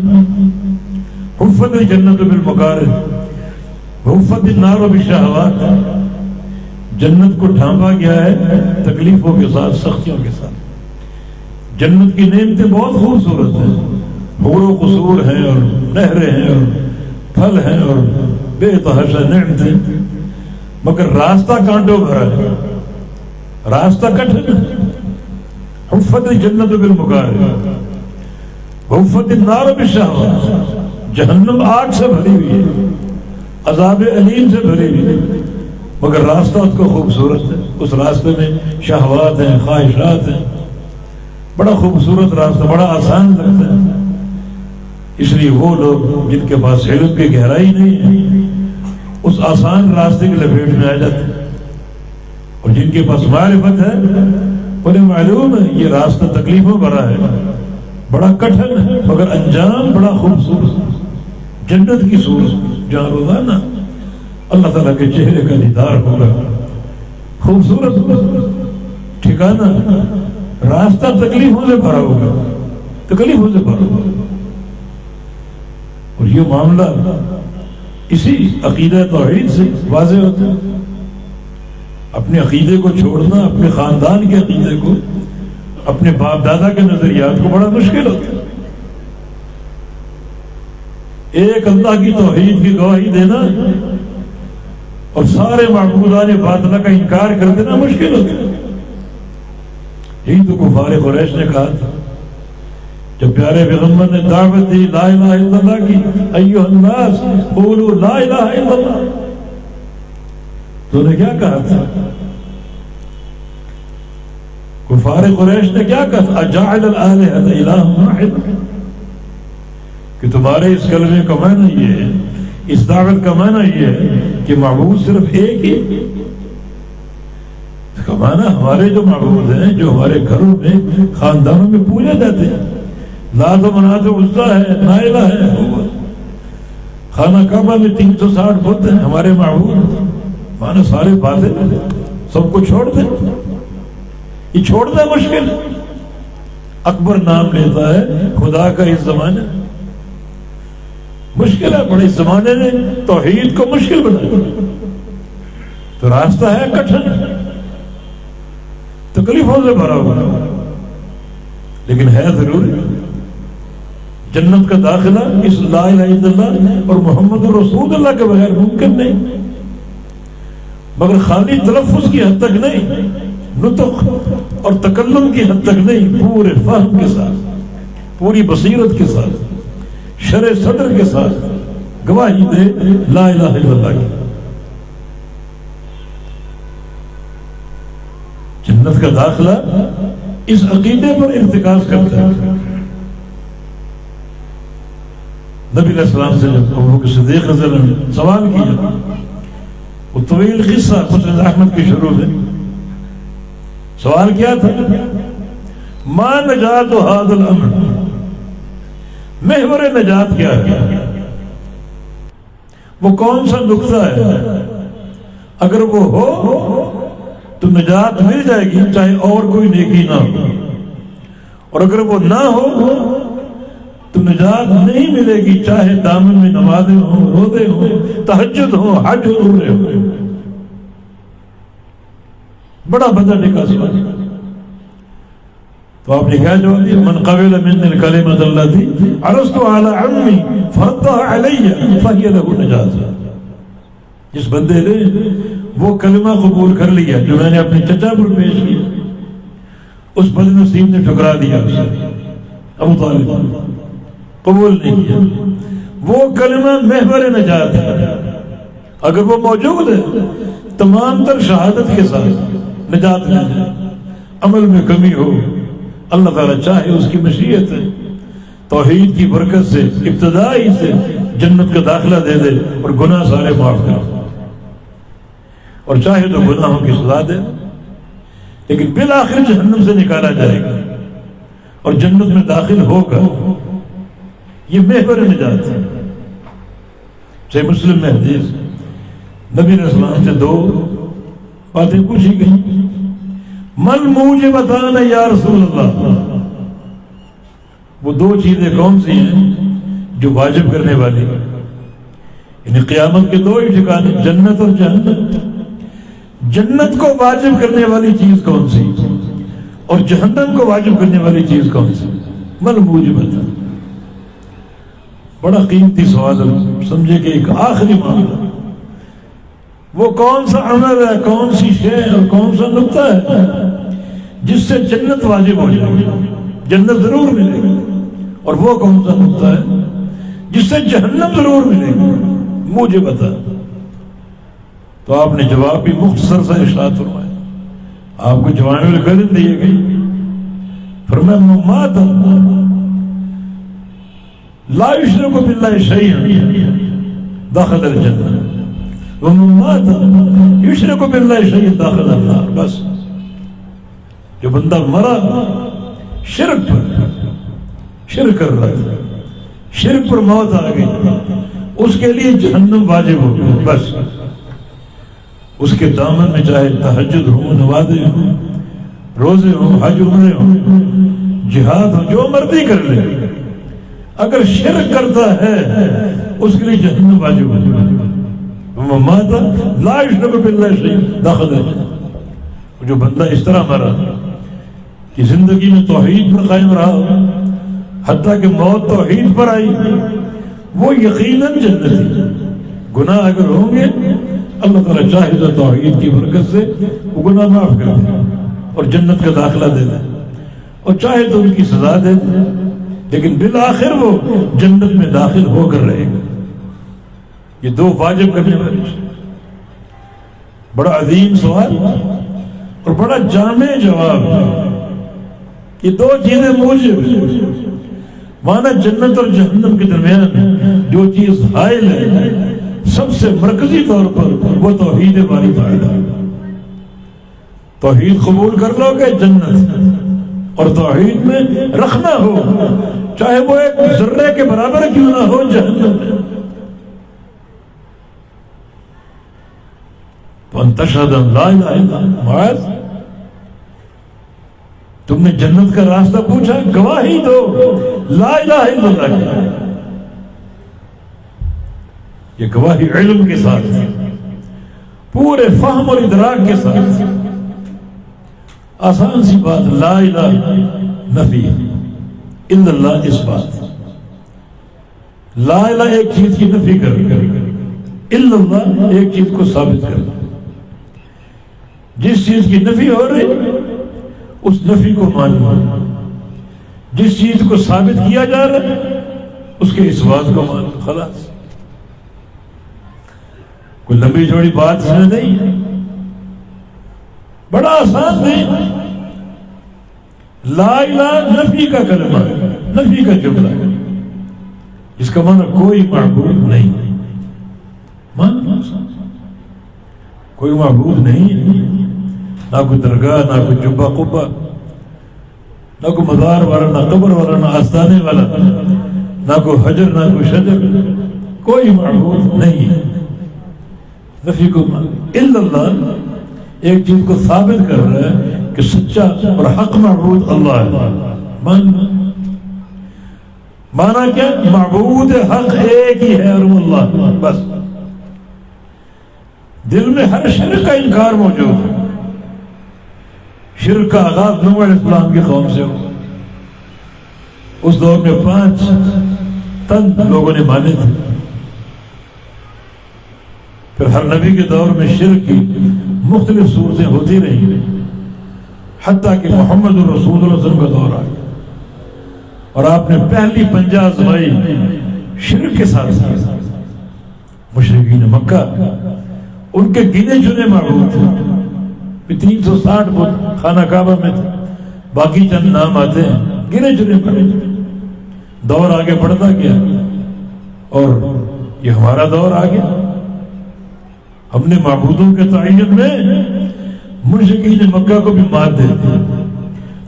حفت الجنت بالمکارہ حفت النار بالشہوات، جنت کو ڈھانپا گیا ہے تکلیفوں کے ساتھ، سختیوں کے ساتھ. جنت کی نعمتیں بہت خوبصورت ہیں، حور و قصور ہیں اور نہریں ہیں اور پھل ہیں اور بے تحاشا نعمتیں، مگر راستہ کانٹوں بھرا ہے، راستہ کٹھن. حفت الجنت بالمکارہ حفت النار بالشہوات، جہنم آگ سے بھری ہوئی ہے، عذاب علیم سے بھری ہوئی ہے، مگر راستہ اس کو خوبصورت ہے. اس راستے میں شہوات ہیں، خواہشات ہیں، بڑا خوبصورت راستہ، بڑا آسان لگتا ہے. اس لیے وہ لوگ جن کے پاس علم کی گہرائی نہیں ہے اس آسان راستے کی لپیٹ میں آ جاتے ہیں، اور جن کے پاس معرفت ہے انہیں معلوم ہے یہ راستہ تکلیفوں بھرا ہے، بڑا کٹھن ہے، مگر انجام بڑا خوبصورت. جنت کی صورت جہاں روزانہ اللہ تعالیٰ کے چہرے کا دیدار ہوگا، خوبصورت ٹھکانہ، راستہ تکلیفوں سے بھرا ہوگا، تکلیفوں سے بھرا ہوگا. اور یہ معاملہ اسی عقیدہ توحید سے واضح ہوتا ہے. اپنے عقیدے کو چھوڑنا، اپنے خاندان کے عقیدے کو، اپنے باپ دادا کے نظریات کو بڑا مشکل ہوتا ہے. ایک اللہ کی توحید کی گواہی دینا اور سارے معبودان باطلہ کا انکار کر دینا مشکل ہوتا ہے. یہی تو کفار قریش نے کہا تھا جب پیارے پیغمبر نے دعوت دی لا الہ الا اللہ کی، ایھا الناس قولوا لا الہ الا اللہ، تو نے کیا کہا تھا؟ کفار قریش نے کیا کہا تھا؟ اجعل الآلہۃ الہ واحد، کہ تمہارے اس کلمے کا معنی یہ ہے، اس دعوت کا معنی یہ ہے کہ معبود صرف ایک ہی. اس کا معنی ہمارے جو معبود ہیں، جو ہمارے گھروں میں خاندانوں میں پوجے جاتے ہیں، لات و منات و عزیٰ ہے، نائلہ ہے، خانہ کعبہ میں 360 بت ہیں ہمارے معبود. معنی سارے باطل سب کو چھوڑ دیں. یہ چھوڑنا مشکل. اکبر نام لیتا ہے خدا کا اس زمانے، مشکل ہے بڑے. اس زمانے نے توحید کو مشکل بنایا، تو راستہ ہے کٹھن، تکلیفوں سے بھرا ہوا، لیکن ہے ضروری. جنت کا داخلہ اس لا الہ الا اللہ اور محمد رسول اللہ کے بغیر ممکن نہیں، مگر خالی تلفظ کی حد تک نہیں، نطق اور تکلم کی حد تک نہیں، پورے فہم کے ساتھ، پوری بصیرت کے ساتھ، شرع صدر کے ساتھ گواہی دے لا الہ الا اللہ کی. جنت کا داخلہ اس عقیدے پر ارتکاز کرتا ہے. نبی علیہ السلام سے جب ابوبکر صدیق رضی اللہ عنہ نے سوال کیا، وہ طویل قصہ مسند احمد کے شروع میں سوال کیا تھا، ما نجات هذا الامر، محور نجات کیا ہے، وہ کون سا نقطہ ہے، اگر وہ ہو تو نجات مل جائے گی چاہے اور کوئی نیکی نہ ہو، اور اگر وہ نہ ہو تو نجات نہیں ملے گی چاہے دامن میں نمازیں ہوں، روزے ہوں، تہجد ہوں، حج ہو، عمرے ہوں۔ بڑا بدل نکا سوال۔ تو آپ نے کیا جواب دیا؟ من قبل من الکلمۃ التي عرضت على عمي فردها علي فهي له نجاة۔ جس بندے نے وہ کلمہ قبول کر لیا جو میں نے اپنے چچا پر پیش کیا، اس بد نصیب نے ٹھکرا دیا اسے، ابو طالب قبول نہیں کیا۔ وہ کلمہ محور نجات ہے، اگر وہ موجود ہے تمام تر شہادت کے ساتھ نجات مل جائے۔ عمل میں کمی ہو، اللہ تعالیٰ چاہے اس کی مشیت ہے توحید کی برکت سے ابتدائی سے جنت کا داخلہ دے دے اور گناہ سارے معاف کر دے، اور چاہے تو گناہوں کی سزا دے، لیکن بالآخر جہنم سے نکالا جائے گا اور جنت میں داخل ہوگا۔ یہ محور نجات ہے۔ صحیح مسلم میں حدیث، نبی علیہ السلام سے دو باتیں پوچھی گئی، من موجبتان یا رسول اللہ، وہ دو چیزیں کون سی ہیں جو واجب کرنے والی، یعنی قیامت کے دو ہی ٹھکانے، جنت اور جہنم۔ جنت کو واجب کرنے والی چیز کون سی اور جہنم کو واجب کرنے والی چیز کون سی؟ من موجبتان۔ بڑا قیمتی سوال ہے، سمجھے کہ ایک آخری معاملہ، وہ کون سا عمل ہے، کون سی شے اور کون سا نقطہ ہے جس سے جنت واجب ہو جائے گی، جنت ضرور ملے گی، اور وہ کون سا نقطہ ہے جس سے جہنم ضرور ملے گی، مجھے بتا۔ تو آپ نے جواب بھی مختصر سا ارشاد فرمایا، آپ کو جوامع الکلم دیے گئی، فرمایا من مات لا یشرک باللہ شیئا دخل الجنہ ومن مات یشرک باللہ شیئا دخل النار۔ بس جو بندہ مرا شرک کر رہا تھا، شرک پر موت آ گئی، اس کے لیے جہنم واجب ہو گئی۔ بس اس کے دامن میں چاہے تہجد ہو، نمازیں ہوں، روزے ہوں، حج عمرے ہوں، جہاد ہو، جو مرضی کر لے، اگر شرک کرتا ہے اس کے لیے جہنم واجب ہو گئی۔ مات لا یشرک باللہ شیئا دخل الجنہ۔ جو بندہ اس طرح مرا کہ زندگی میں توحید پر قائم رہا، حتیٰ کہ موت توحید پر آئی، وہ یقیناً جنتی۔ گناہ اگر ہوں گے اللہ تعالیٰ چاہے تو توحید کی برکت سے وہ گناہ معاف کر دے اور جنت کا داخلہ دے دے، اور چاہے تو ان کی سزا دے دے، لیکن بالآخر وہ جنت میں داخل ہو کر رہے گا۔ یہ دو واجب کرنے والی چیز، بڑا عظیم سوال اور بڑا جامع جواب ہے۔ یہ دو چیزیں موجب، مانا جنت اور جہنم کے درمیان جو چیز حائل ہے سب سے مرکزی طور پر وہ توحید باری تعالیٰ۔ توحید قبول کر لو گے جنت، اور توحید میں رکھنا ہو چاہے وہ ایک ذرے کے برابر کیوں نہ ہو جہنم میں، وَأَن تَشْهَدَ أَن لَا إِلَهَ إِلَّا اللَّهُ۔ معاذ تم نے جنت کا راستہ پوچھا، گواہی دو لا الہ الا اللہ کی۔ یہ گواہی علم کے ساتھ، پورے فہم اور ادراک کے ساتھ۔ آسان سی بات، لا الہ نفی، الا اللہ اس بات۔ لا الہ ایک چیز کی نفی کر، الا اللہ ایک چیز کو ثابت کر۔ جس چیز کی نفی ہو رہی اس نفی کو ماننا، جس چیز کو ثابت کیا جا رہا ہے اس کے اس بات کو ماننا، خلاص۔ کوئی لمبی چوڑی بات اس میں نہیں ہے، بڑا آسان نہیں۔ لا الہ نفی کا کلمہ، نفی کا جملہ ہے، اس کا معنی کوئی معبود نہیں، ماننا کوئی معبود نہیں ہے، نہ کوئی درگاہ، نہ کوئی جبہ قبہ، نہ کوئی مزار والا، نہ قبر والا، نہ آستانے والا، نہ کوئی حجر، نہ کوئی شجر، کوئی معبود نہیں ہے۔ نفی کو الا اللہ، ایک چیز کو ثابت کر رہا ہے کہ سچا اور حق معبود اللہ ہے. مانا کیا؟ معبود حق ایک ہی ہے اور وہ اللہ. بس دل میں ہر شرک کا انکار موجود ہے. شرک کا آغاز نوح علیہ السلام کی قوم سے ہوا. اس دور میں 5 تن لوگوں نے مانے تھے. پھر ہر نبی کے دور میں شرک کی مختلف صورتیں ہوتی رہی حتیٰ کہ محمد رسول اللہ صلی اللہ علیہ وسلم کا دور آ گیا اور آپ نے پہلی پنجہ آزمائی شرک کے ساتھ. مشرکین مکہ ان کے گنے چنے معبود تھے. 360 بت خانہ کعبہ میں تھے. باقی چند نام آتے ہیں گنے چنے پڑے. دور آگے بڑھتا گیا اور یہ ہمارا دور آ گیا. ہم نے معبودوں کے تعین میں مشرکین مکہ کو بھی مات دے دی.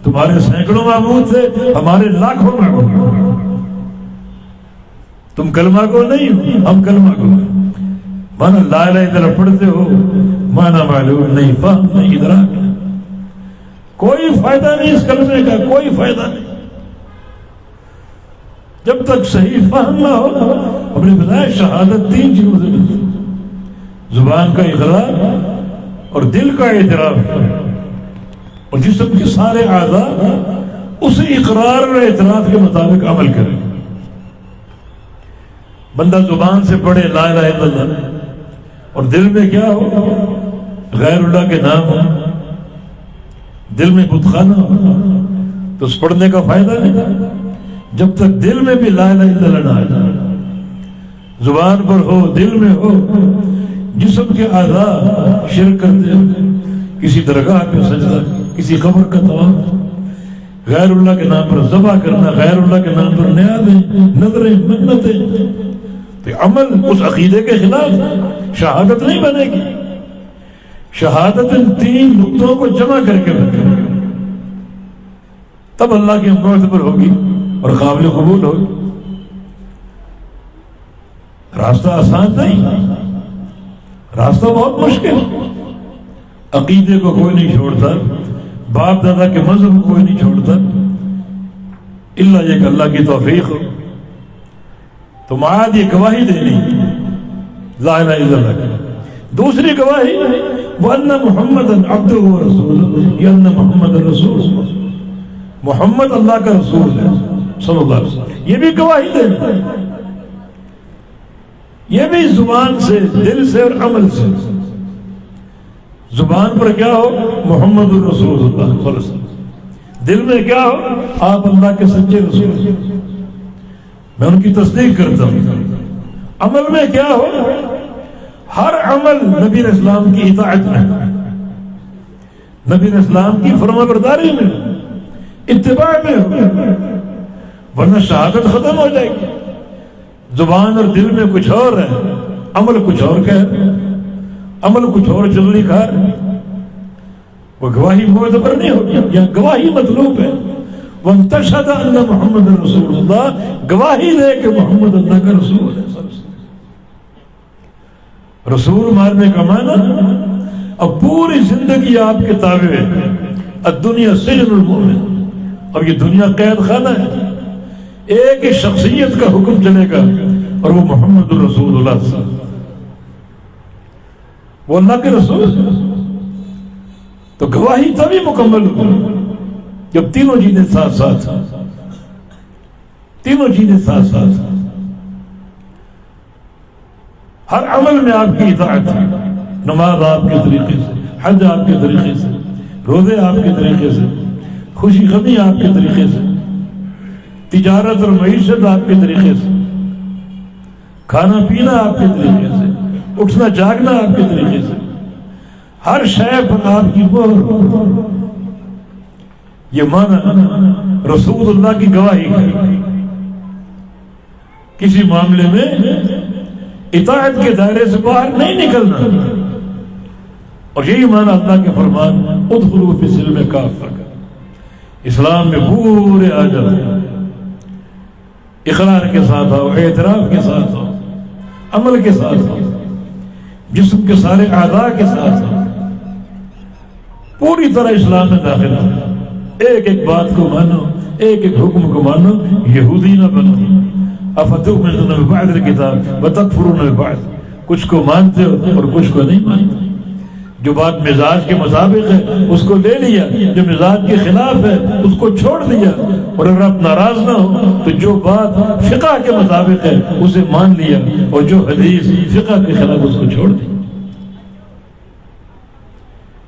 تمہارے سینکڑوں معبود تھے, ہمارے لاکھوں معبود. تم کلمہ کو نہیں, ہم کلمہ کو. مانا لا الہ الا اللہ پڑھتے ہو, مانا معلوم نہیں, فہم نہیں, ادراک نہیں. کوئی فائدہ نہیں اس کلمے کا, کوئی فائدہ نہیں جب تک صحیح فہم نہ ہو. ہم نے بتایا شہادت 3 چیزوں سے ملتی: زبان کا اقرار اور دل کا اعتراف اور جسم کے سارے اعضاء اس اقرار اور اعتراف کے مطابق عمل کریں. بندہ زبان سے پڑھے لا الہ الا اللہ اور دل میں کیا ہو؟ غیر اللہ کے نام ہو, دل میں بت خانہ ہو, تو اس پڑھنے کا فائدہ نہیں جب تک دل میں بھی لا الہ الا اللہ نہ آ جائے. زبان پر ہو, دل میں ہو, جسم کے اعضاء شرک کرتے ہیں. کسی درگاہ پہ سجدہ, کسی قبر کا طواف, غیر اللہ کے نام پر ذبح کرنا, غیر اللہ کے نام پر نیازیں, نظریں, منتیں. تو عمل اس عقیدے کے خلاف شہادت نہیں بنے گی. شہادت ان 3 نقطوں کو جمع کر کے بنے گی, تب اللہ کی معتبر ہوگی اور قابل قبول ہوگی. راستہ آسان نہیں, راستہ بہت مشکل. عقیدے کو کوئی نہیں چھوڑتا, باپ دادا کے مذہب کو کوئی نہیں چھوڑتا الا یہ کہ اللہ کی توفیق ہو. تو معاد یہ گواہی دینی لا الہ الا اللہ کی. دوسری گواہی وَأَنَّ مُحَمَّدًا عَبْدُهُ وَرَسُولُهُ, یہ أَنَّ محمد رسول, محمد اللہ کا رسول ہے صلی اللہ علیہ وسلم. یہ بھی گواہی دینی, یہ بھی زبان سے, دل سے اور عمل سے. زبان پر کیا ہو؟ محمد رسول اللہ صلی اللہ علیہ وسلم. دل میں کیا ہو؟ آپ اللہ کے سچے رسول, میں ان کی تصدیق کرتا ہوں. عمل میں کیا ہو؟ ہر عمل نبی علیہ السلام کی اطاعت میں, نبی علیہ السلام کی فرما برداری میں, اتباع میں ہو, ورنہ شہادت ختم ہو جائے گی. زبان اور دل میں کچھ اور ہے, عمل کچھ اور کہہ رہے, عمل کچھ اور چلنی کھا رہے. وہ گواہی معتبر نہیں ہوگی. یا گواہی مطلوب ہے وَانْتَشْهَدَ أَنَّ مُحَمَّدًا رَسُولُ اللَّهِ, گواہی دے کہ محمد اللہ کا رسول ہے. رسول ماننے کا معنی اب پوری زندگی آپ کے تابع ہے. الدنیا سجن المؤمن, اور یہ دنیا قید خانہ ہے. ایک ہی شخصیت کا حکم چلے گا اور وہ محمد رسول اللہ صلی اللہ علیہ وسلم, وہ اللہ کے رسول ہے. تو گواہی تبھی مکمل ہوگی جب تینوں چیزیں ساتھ ساتھ, تینوں چیزیں ساتھ ساتھ. ہر عمل میں آپ کی اطاعت ہے. نماز آپ کے طریقے سے, حج آپ کے طریقے سے, روزے آپ کے طریقے سے, خوشی غمی آپ کے طریقے سے, تجارت اور معیشت آپ کے طریقے سے, کھانا پینا آپ کے طریقے سے, اٹھنا جاگنا آپ کے طریقے سے, ہر شے پر آپ کی مہر. یہ معنی رسول اللہ کی گواہی ہے. کسی معاملے میں اطاعت کے دائرے سے باہر نہیں نکلنا, اور یہی معنی اللہ کے فرمان ادخلوا فی السلم کافہ, اسلام میں پورے آ جاؤ. اقرار کے ساتھ آؤ, اعتراف کے ساتھ آؤ, عمل کے ساتھ آؤ, جسم کے سارے اعضاء کے ساتھ آؤ. پوری طرح اسلام میں داخل ہو، ایک ایک بات کو مانو، ایک ایک حکم کو مانو، یہودی نہ بنو۔ افتؤمنون ببعض الکتاب وتکفرون ببعض، کچھ کو مانتے ہو اور کچھ کو نہیں مانتے۔ جو بات مزاج کے مطابق ہے اس کو لے لیا، جو مزاج کے خلاف ہے اس کو چھوڑ دیا، اور اگر آپ ناراض نہ ہو تو جو بات فقہ کے مطابق ہے اسے مان لیا، اور جو حدیث فقہ کے خلاف اس کو چھوڑ دیا۔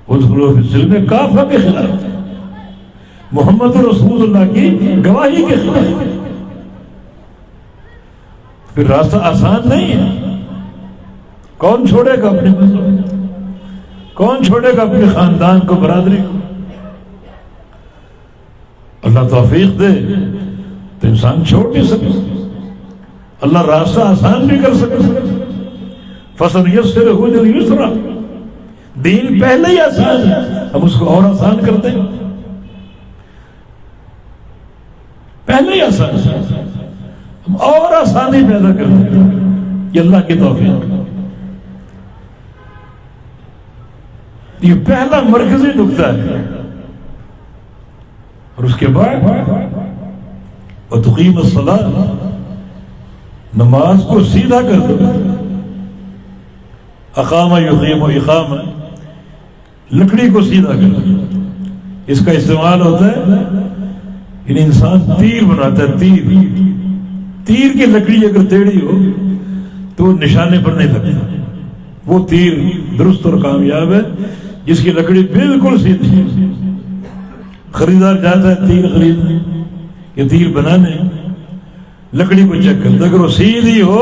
ادخلوا فی السلم کافہ کے خلاف، محمد رسول اللہ کی گواہی کے خلاف۔ پھر راستہ آسان نہیں ہے۔ کون چھوڑے گا اپنے مذہب؟ کون چھوڑے گا اپنے خاندان کو، برادری کو؟ اللہ توفیق دے تو انسان چھوڑ نہیں سکے، اللہ راستہ آسان بھی کر سکے۔ فَسَنُيَسِّرُهُ لِلْيُسْرَىٰ، دین پہلے ہی آسان ہے، ہم اس کو اور آسان کرتے ہیں۔ پہلے ہی آسان ہے، ہم اور آسانی پیدا کرتے ہیں۔ یہ اللہ کی توفیق، یہ پہلا مرکزی نقطہ ہے۔ اور اس کے بعد وَتُقِيمُ الصَّلَاةَ، نماز کو سیدھا کر دو۔ اقام یقیم اقامہ، لکڑی کو سیدھا کر دو۔ اس کا استعمال ہوتا ہے، یعنی انسان تیر بناتا ہے، تیر کی لکڑی اگر ٹیڑھی ہو تو وہ نشانے پر نہیں لگتا، وہ تیر درست اور کامیاب ہے جس کی لکڑی بالکل سیدھی ہے۔ خریدار جاتا ہے تیر خریدنے، یہ تیر بنانے، لکڑی کو چیک کرتا ہے، اگر وہ سیدھی ہو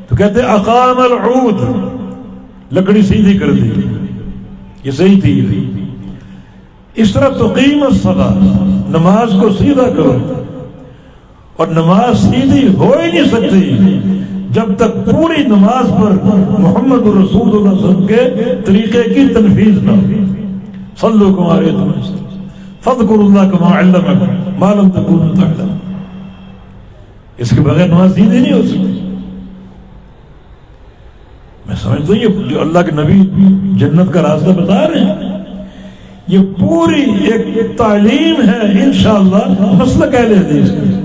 تو کہتے ہیں اقام العود، لکڑی سیدھی کر دی، یہ صحیح تیر ہے۔ اس طرح تقیم الصلاۃ، نماز کو سیدھا کرو، اور نماز سیدھی ہو ہی نہیں سکتی جب تک پوری نماز پر محمد رسول اللہ صلی اللہ علیہ وسلم کے طریقے کی تنفیذ نہ ہو۔ صلوا کما رأیتمونی فاذکروا اللہ کما علمکم ما لم تکونوا تعلمون، اس کے بغیر نماز سیدھی نہیں ہو سکتی۔ میں سمجھتا ہوں یہ جو اللہ کے نبی جنت کا راستہ بتا رہے ہیں، یہ پوری ایک تعلیم ہے انشاءاللہ مسلک اہل حدیث کا۔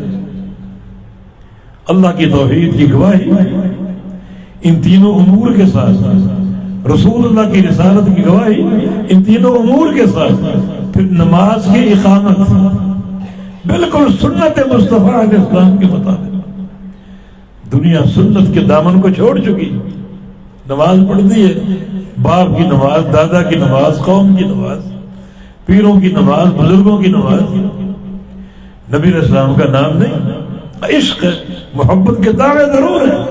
اللہ کی توحید کی گواہی ان تینوں امور کے ساتھ، رسول اللہ کی رسالت کی گواہی ان تینوں امور کے ساتھ، پھر نماز کی اقامت بالکل سنت مصطفیٰ علیہ السلام کے مطابق۔ دنیا سنت کے دامن کو چھوڑ چکی، نماز پڑھتی ہے، باپ کی نماز، دادا کی نماز، قوم کی نماز، پیروں کی نماز، بزرگوں کی نماز، نبی علیہ السلام کا نام نہیں۔ عشق ہے، محبت کے دعوے ضرور ہیں،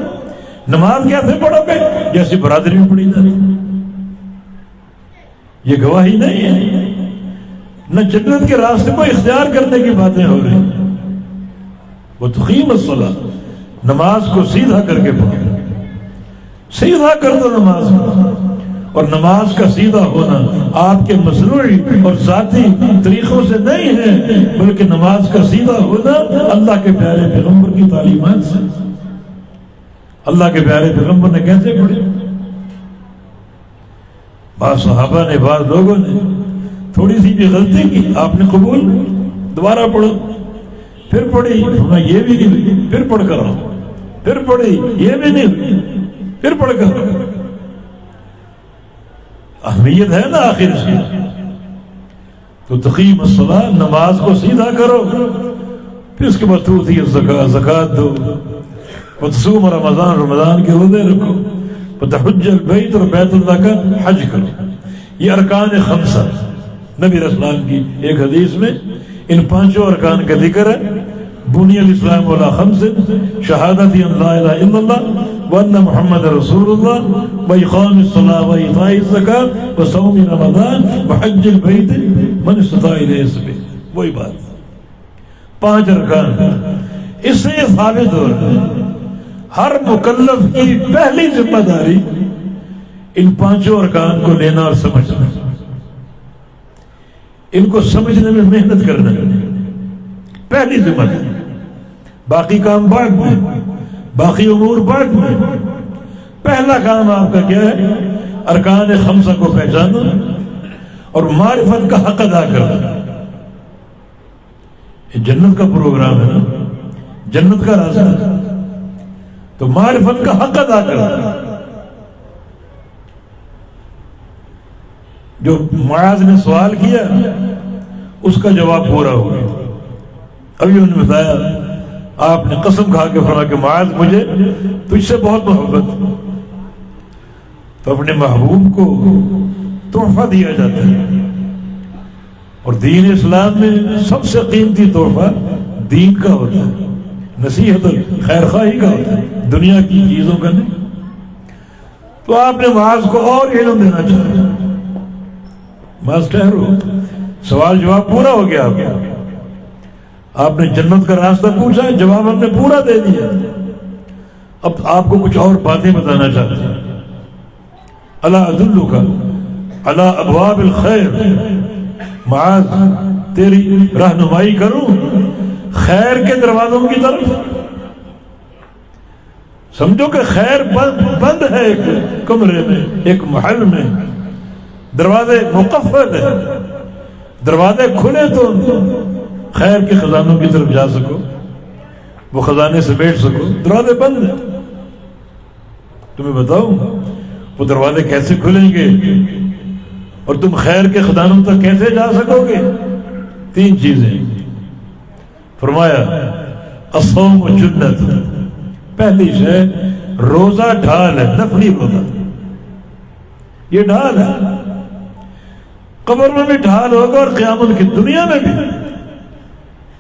نماز کیسے پڑھو گے؟ جیسی برادری میں پڑھی جاتی، یہ گواہی نہیں ہے۔ نہ جنت کے راستے کو اختیار کرنے کی باتیں ہو رہی ہیں۔ وتقیم الصلاۃ، نماز کو سیدھا کر کے پڑھو، سیدھا کر دو نماز کو۔ اور نماز کا سیدھا ہونا آپ کے مصنوعی اور ذاتی طریقوں سے نہیں ہے، بلکہ نماز کا سیدھا ہونا اللہ کے پیارے پیغمبر کی تعلیمات سے۔ اللہ کے پیارے پیغمبر نے کیسے پڑھی؟ بعض صحابہ نے، بعض لوگوں نے تھوڑی سی بھی غلطی کی، آپ نے قبول، دوبارہ پڑھو، پھر پڑھی، یہ بھی نہیں ہوئی، پھر پڑھ کر آؤ، پھر پڑھی، یہ بھی نہیں ہوئی، پھر پڑھ کر آؤ۔ اہمیت ہے نا آخر سے۔ تو تقیم الصلاۃ، نماز کو سیدھا کرو، پھر اس کے بعد توتی الزکاۃ، زکوٰۃ دو، وتصوم رمضان، رمضان کے روزے رکھو، وتحج البیت، اور بیت اللہ کا حج کرو۔ یہ ارکان خمسہ نبی علیہ السلام کی ایک حدیث میں ان پانچوں ارکان کا ذکر ہے۔ بنی الاسلام علی خمس، شہادت ان لا الہ الا اللہ وان محمد رسول اللہ واقام الصلاۃ وایتاء الزکاۃ وصوم رمضان وحج البیت من استطاع الیہ سبیلا، وہی بات، پانچ ارکان۔ اس سے یہ ثابت ہو رہا ہے ہر مکلف کی پہلی ذمہ داری ان پانچوں ارکان کو لینا اور سمجھنا، ان کو سمجھنے میں محنت کرنا پہلی ذمہ داری۔ باقی کام بعد میں، باقی امور بعد میں۔ پہلا کام آپ کا کیا ہے؟ ارکان خمسہ کو پہچانو اور معرفت کا حق ادا کرنا. یہ جنت کا پروگرام ہے نا، جنت کا راستہ، تو معرفت کا حق ادا کرنا. جو معاذ نے سوال کیا اس کا جواب پورا ہو گیا. ابھی انہوں نے بتایا آپ نے قسم کھا کے فرمایا کہ معاذ مجھے تجھ سے بہت محبت. تو اپنے محبوب کو تحفہ دیا جاتا ہے، اور دین اسلام میں سب سے قیمتی تحفہ دین کا ہوتا ہے، نصیحت اور خیر خواہی کا ہوتا ہے، دنیا کی چیزوں کا نہیں. تو آپ نے معاذ کو اور علم دینا چاہا. معاذ ٹھہرو، سوال جواب پورا ہو گیا. آپ نے جنت کا راستہ پوچھا، جواب ہم نے پورا دے دیا. اب آپ کو کچھ اور باتیں بتانا چاہتے ہیں. الا ادلک علی ابواب الخیر، معاذ تیری رہنمائی کروں خیر کے دروازوں کی طرف. سمجھو کہ خیر بند ہے ایک کمرے میں، ایک محل میں، دروازے مقفل ہیں. دروازے کھلے تو خیر کے خزانوں کی طرف جا سکو، وہ خزانے سے بیٹھ سکو. دروازے بند ہیں. تمہیں بتاؤں وہ دروازے کیسے کھلیں گے اور تم خیر کے خزانوں تک کیسے جا سکو گے؟ 3 چیزیں فرمایا. الصوم جنت، پہلی شے روزہ ڈھال ہے، نفلی روزہ. یہ ڈھال ہے، قبر میں بھی ڈھال ہوگا اور قیامت کی دنیا میں بھی.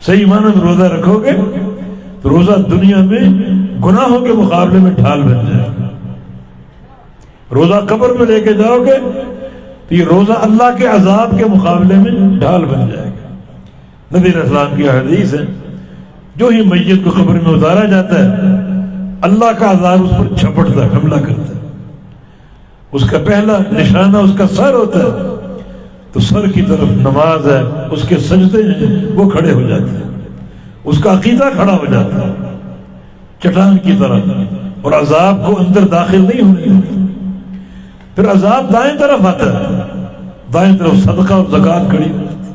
صحیح معنی میں روزہ رکھو گے تو روزہ دنیا میں گناہوں کے مقابلے میں ڈھال بن جائے گا. روزہ قبر میں لے کے جاؤ گے تو یہ روزہ اللہ کے عذاب کے مقابلے میں ڈھال بن جائے گا. نبی علیہ السلام کی حدیث ہے، جو ہی میت کو قبر میں اتارا جاتا ہے اللہ کا عذاب اس پر جھپٹتا ہے، حملہ کرتا ہے. اس کا پہلا نشانہ اس کا سر ہوتا ہے، تو سر کی طرف نماز ہے، اس کے سجدے ہیں وہ کھڑے ہو جاتے ہیں، اس کا عقیدہ کھڑا ہو جاتا ہے چٹان کی طرح، اور عذاب کو اندر داخل نہیں ہونے دیتا. پھر عذاب دائیں طرف آتا ہے، دائیں طرف صدقہ اور زکوٰۃ کھڑی ہوتی ہے،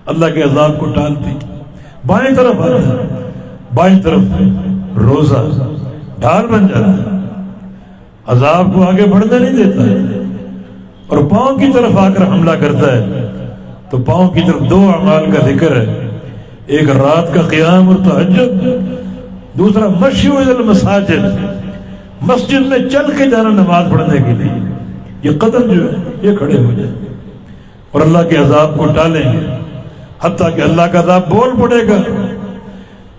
اللہ کے عذاب کو ٹالتی. بائیں طرف آتا ہے، بائیں طرف روزہ ڈھال بن جاتا ہے، عذاب کو آگے بڑھنے نہیں دیتا ہے. اور پاؤں کی طرف آ کر حملہ کرتا ہے تو پاؤں کی طرف 2 اعمال کا ذکر ہے. ایک رات کا قیام اور تہجد، دوسرا مشی الی المساجد، مسجد میں چل کے جانا نماز پڑھنے کے لیے. یہ قدم جو ہے یہ کھڑے ہو جائیں گے اور اللہ کے عذاب کو ٹالیں گے، حتیٰ کہ اللہ کا عذاب بول پڑے گا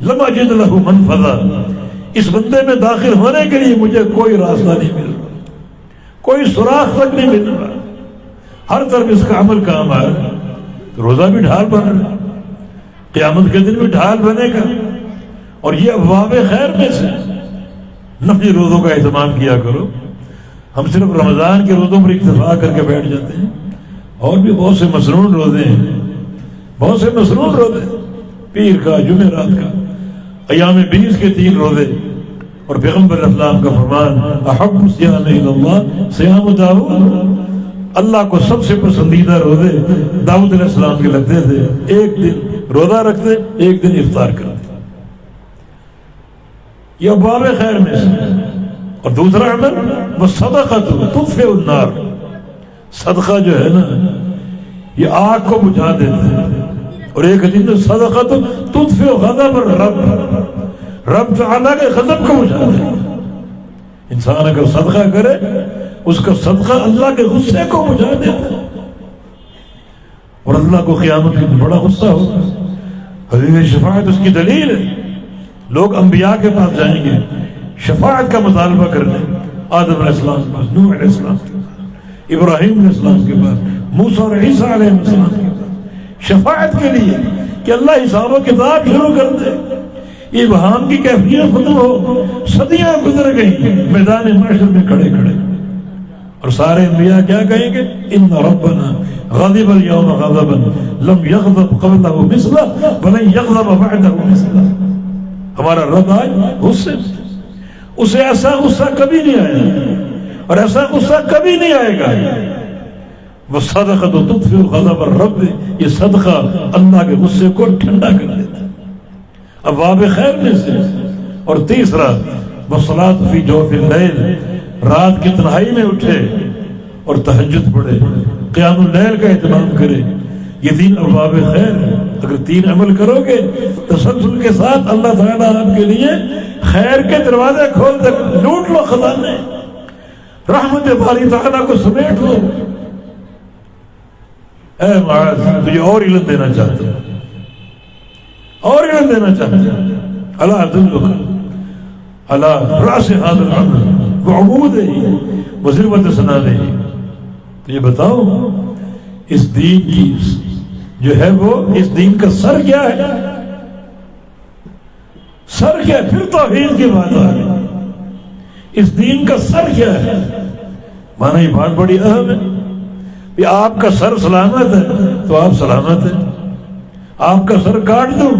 لم اجد لہ منفذا، اس بندے میں داخل ہونے کے لیے مجھے کوئی راستہ نہیں مل رہا، کوئی سوراخ تک نہیں مل رہا. ہر طرف اس کا عمل کام آ رہا ہے. تو روزہ بھی ڈھال بن رہا ہے، قیامت کے دن بھی ڈھال بنے گا. اور یہ ابواب خیر میں سے نفلی روزوں کا اہتمام کیا کرو. ہم صرف رمضان کے روزوں پر اکتفا کر کے بیٹھ جاتے ہیں، اور بھی بہت سے مسنون روزے ہیں، بہت سے مسنون روزے، پیر کا، جمعرات کا، ایام 20 کے 3 روزے. اور پیغمبر اسلام کا فرمان احب الصیام الی اللہ صیام داؤد، اللہ کو سب سے پسندیدہ روزے داؤد علیہ السلام کے لگتے تھے. ایک دن روزہ رکھتے، ایک دن افطار کرتے. یہ ابواب خیر میں سے. اور دوسرا عمل والصدقۃ تطفئ النار، صدقہ جو ہے نا یہ آگ کو بجھا دیتا ہے. اور ایک حدیث صدقۃ تطفئ غضب الرب، رب تعالیٰ کے غضب کو بجھا دیتا ہے. انسان اگر صدقہ کرے اس کا صدقہ اللہ کے غصے کو بجھا دیتا ہے، اور اللہ کو قیامت کے بڑا غصہ ہوگا. حدیث شفاعت اس کی دلیل ہے. لوگ انبیاء کے پاس جائیں گے شفاعت کا مطالبہ کرنے، آدم علیہ السلام کے پاس، نوح علیہ السلام کے پاس، ابراہیم علیہ السلام کے پاس، موسیٰ اور عیسیٰ علیہ السلام کے پاس، شفاعت کے لیے کہ اللہ حساب و کتاب شروع کر دے، ابہام کی کیفیت ختم ہو. صدیاں گزر گئی میدان محشر میں کھڑے کھڑے، اور سارے انبیاء کیا کہیں گے؟ ان ربنا غضب اليوم غضبا لم يغضب قبله مثله ولن يغضب بعده مثله. ہمارا رب آج غصے، اسے ایسا غصہ کبھی نہیں آیا اور ایسا غصہ کبھی نہیں آئے گا. وَالصَّدَقَةُ تُطْفِئُ غَضَبَ الرَّبِّ، یہ صدقہ اللہ کے غصے کو ٹھنڈا کر دیتا ہے، ابواب خیر میں سے۔ اور تیسرا وَالصَّلَاةُ فِي جَوْفِ اللَّيْلِ، رات کی تنہائی میں اٹھے اور تہجد پڑھے، قیام اللیل کا اہتمام کرے۔ یہ 3 ابواب خیر ہے۔ اگر 3 عمل کرو گے تسلسل کے ساتھ اللہ تعالیٰ آپ کے لیے خیر کے دروازے کھول دے۔ لوٹ لو خزانے، رحمت باری تعالیٰ کو سمیٹ لو۔ اے معاذ، تجھے اور علم دینا چاہتا ہوں، اور علم دینا چاہتا ہوں۔ اللہ ادلک اللہ راس هذا العمل وعمودہ وذروۃ صنامہ۔ تو یہ بتاؤ اس دین کی جو ہے وہ اس دین کا سر کیا ہے؟ سر کیا ہے؟ پھر توحید کی بات آ رہی۔ اس دین کا سر کیا ہے؟ مانا یہ بات بڑی اہم ہے کہ آپ کا سر سلامت ہے تو آپ سلامت ہیں، آپ کا سر کاٹ دو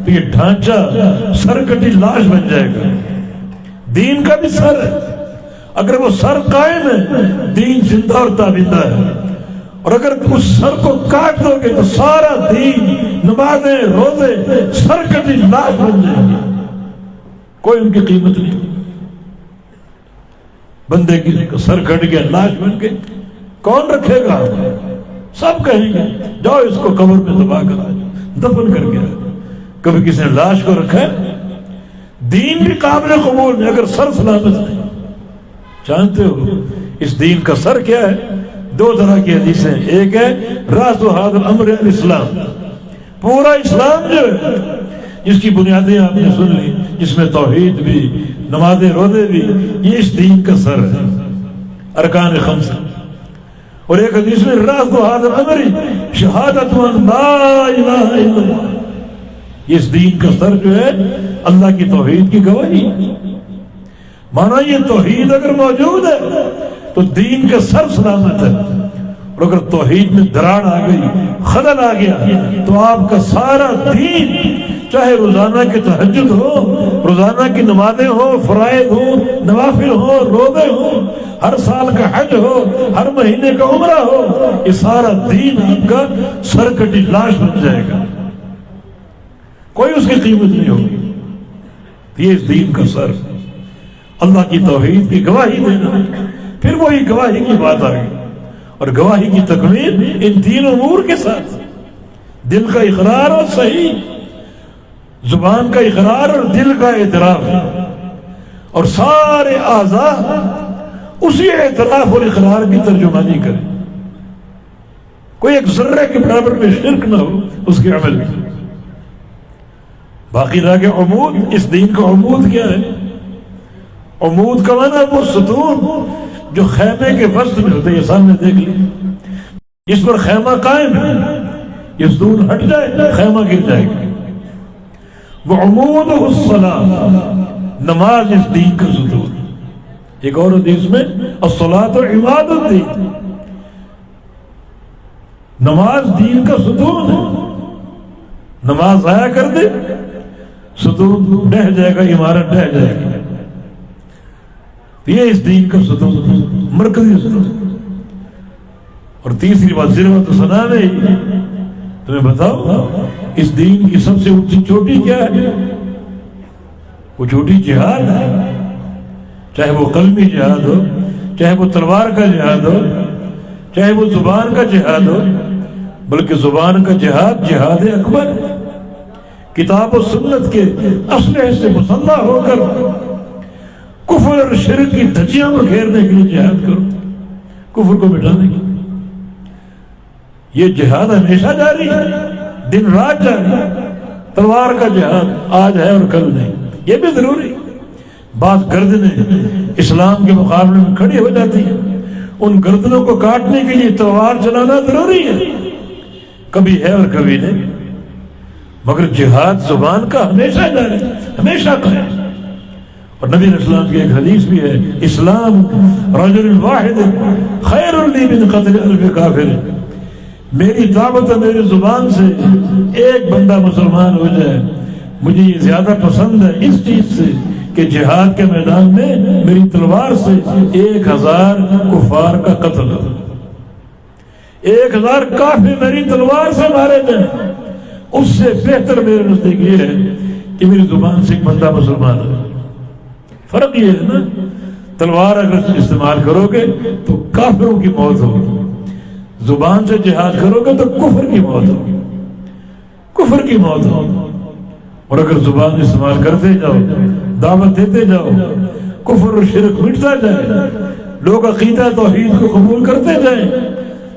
تو یہ ڈھانچہ سر کٹی لاش بن جائے گا۔ دین کا بھی سر ہے، اگر وہ سر قائم ہے دین زندہ اور تابندہ ہے، اور اگر اس سر کو کاٹ دو گے تو سارا دین، نمازیں، روزے سر کٹی لاش بن جائیں گے، کوئی ان کی قیمت نہیں۔ بندے کی سر کٹ گیا، لاش بن گئی، کون رکھے گا؟ سب کہیں گے جاؤ اس کو قبر میں دبا کر دفن کر گیا۔ کبھی کسی نے لاش کو رکھا ہے؟ دین بھی قابل قبول ہے اگر سر سلامت نہیں۔ جانتے ہو اس دین کا سر کیا ہے؟ 2 طرح کی حدیثیں، ایک ہے راس هذا الامر الاسلام، پورا اسلام جو ہے جس کی بنیادیں آپ نے سن لی، جس میں توحید بھی، نمازیں، روزے بھی، یہ اس دین کا سر ہے، ارکان 5۔ اور ایک حدیث میں راس هذا الامر شہادت ان لا الہ الا اللہ، اس دین کا سر جو ہے اللہ کی توحید کی گواہی۔ مانا یہ توحید اگر موجود ہے تو دین کا سر سلامت ہے، اور اگر توحید میں دراڑ آ گئی، خلل آ گیا تو آپ کا سارا دین، چاہے روزانہ کے تہجد ہو، روزانہ کی نمازیں ہو، فرائض ہو، نوافل ہو، روزے ہو، ہر سال کا حج ہو، ہر مہینے کا عمرہ ہو، یہ سارا دین آپ کا سر کٹی لاش بن جائے گا، کوئی اس کی قیمت نہیں ہوگی۔ یہ اس دین کا سر، اللہ کی توحید کی گواہی دینا۔ پھر وہی گواہی کی بات آ گئی، اور گواہی کی تکمیل ان 3 امور کے ساتھ، دل کا اقرار اور صحیح، زبان کا اقرار اور دل کا اعتراف، اور سارے اعضاء اسی اعتراف اور اقرار کی ترجمانی کریں، کوئی ایک ذرے کے برابر میں شرک نہ ہو اس کے عمل میں۔ باقی رہ گیا عمود۔ اس دین کا عمود کیا ہے؟ عمود کا معنی وہ ستون جو خیمے کے وسط میں ہوتے ہیں، یہ سامنے دیکھ لیں، اس پر خیمہ قائم ہے، یہ ستون ہٹ جائے خیمہ گر جائے گا۔ وہ عمود الصلاۃ، نماز اس دین کا ستون۔ ایک اور حدیث میں الصلاۃ عماد الدین، نماز دین کا ستون ہے، نماز ضائع کر دے ستون ڈہ جائے گا، عمارت ڈہ جائے گی۔ یہ اس دین کا ستون، مرکزی ستون۔ اور تیسری بات ذروۃ صنامہ، تمہیں بتاؤ اس دین کی سب سے اونچی چوٹی کیا ہے؟ وہ چوٹی جہاد ہے، چاہے وہ قلمی جہاد ہو، چاہے وہ تلوار کا جہاد ہو، چاہے وہ زبان کا جہاد ہو، بلکہ زبان کا جہاد جہاد اکبر، کتاب و سنت کے اسلحے سے مسلح ہو کر کفر اور شرک کی دھجیاں کو گھیرنے کے لیے جہاد کرو، کفر کو مٹانے کے لیے۔ یہ جہاد ہمیشہ جاری ہے، دن رات جاری ہے۔ تلوار کا جہاد آج ہے اور کل نہیں، یہ بھی ضروری۔ بعض گردنیں اسلام کے مقابلے میں کھڑی ہو جاتی ہیں، ان گردنوں کو کاٹنے کے لیے تلوار چلانا ضروری ہے، کبھی ہے اور کبھی نہیں، مگر جہاد زبان کا ہمیشہ جاری، ہمیشہ قائم۔ اور نبی علیہ السلام کی ایک حدیث بھی ہے، اسلام رجل واحد خیر لی من قتل الف کافر، میری دعوت میری زبان سے ایک بندہ مسلمان ہو جائے مجھے یہ زیادہ پسند ہے اس چیز سے کہ جہاد کے میدان میں میری تلوار سے 1000 کفار کا قتل ہو۔ 1000 کافر میری تلوار سے مارے جائیں، اس سے بہتر میرے نزدیک یہ ہے کہ میری زبان سے ایک بندہ مسلمان ہو۔ فرق یہ ہے نا، تلوار اگر استعمال کرو گے تو کافروں کی موت ہوگی، زبان سے جہاد کرو گے تو کفر کی موت ہوگی، کفر کی موت ہوگی۔ اور اگر زبان استعمال کرتے جاؤ، دعوت دیتے جاؤ، کفر اور شرک مٹتا جائے، لوگ عقیدہ توحید کو قبول کرتے جائیں،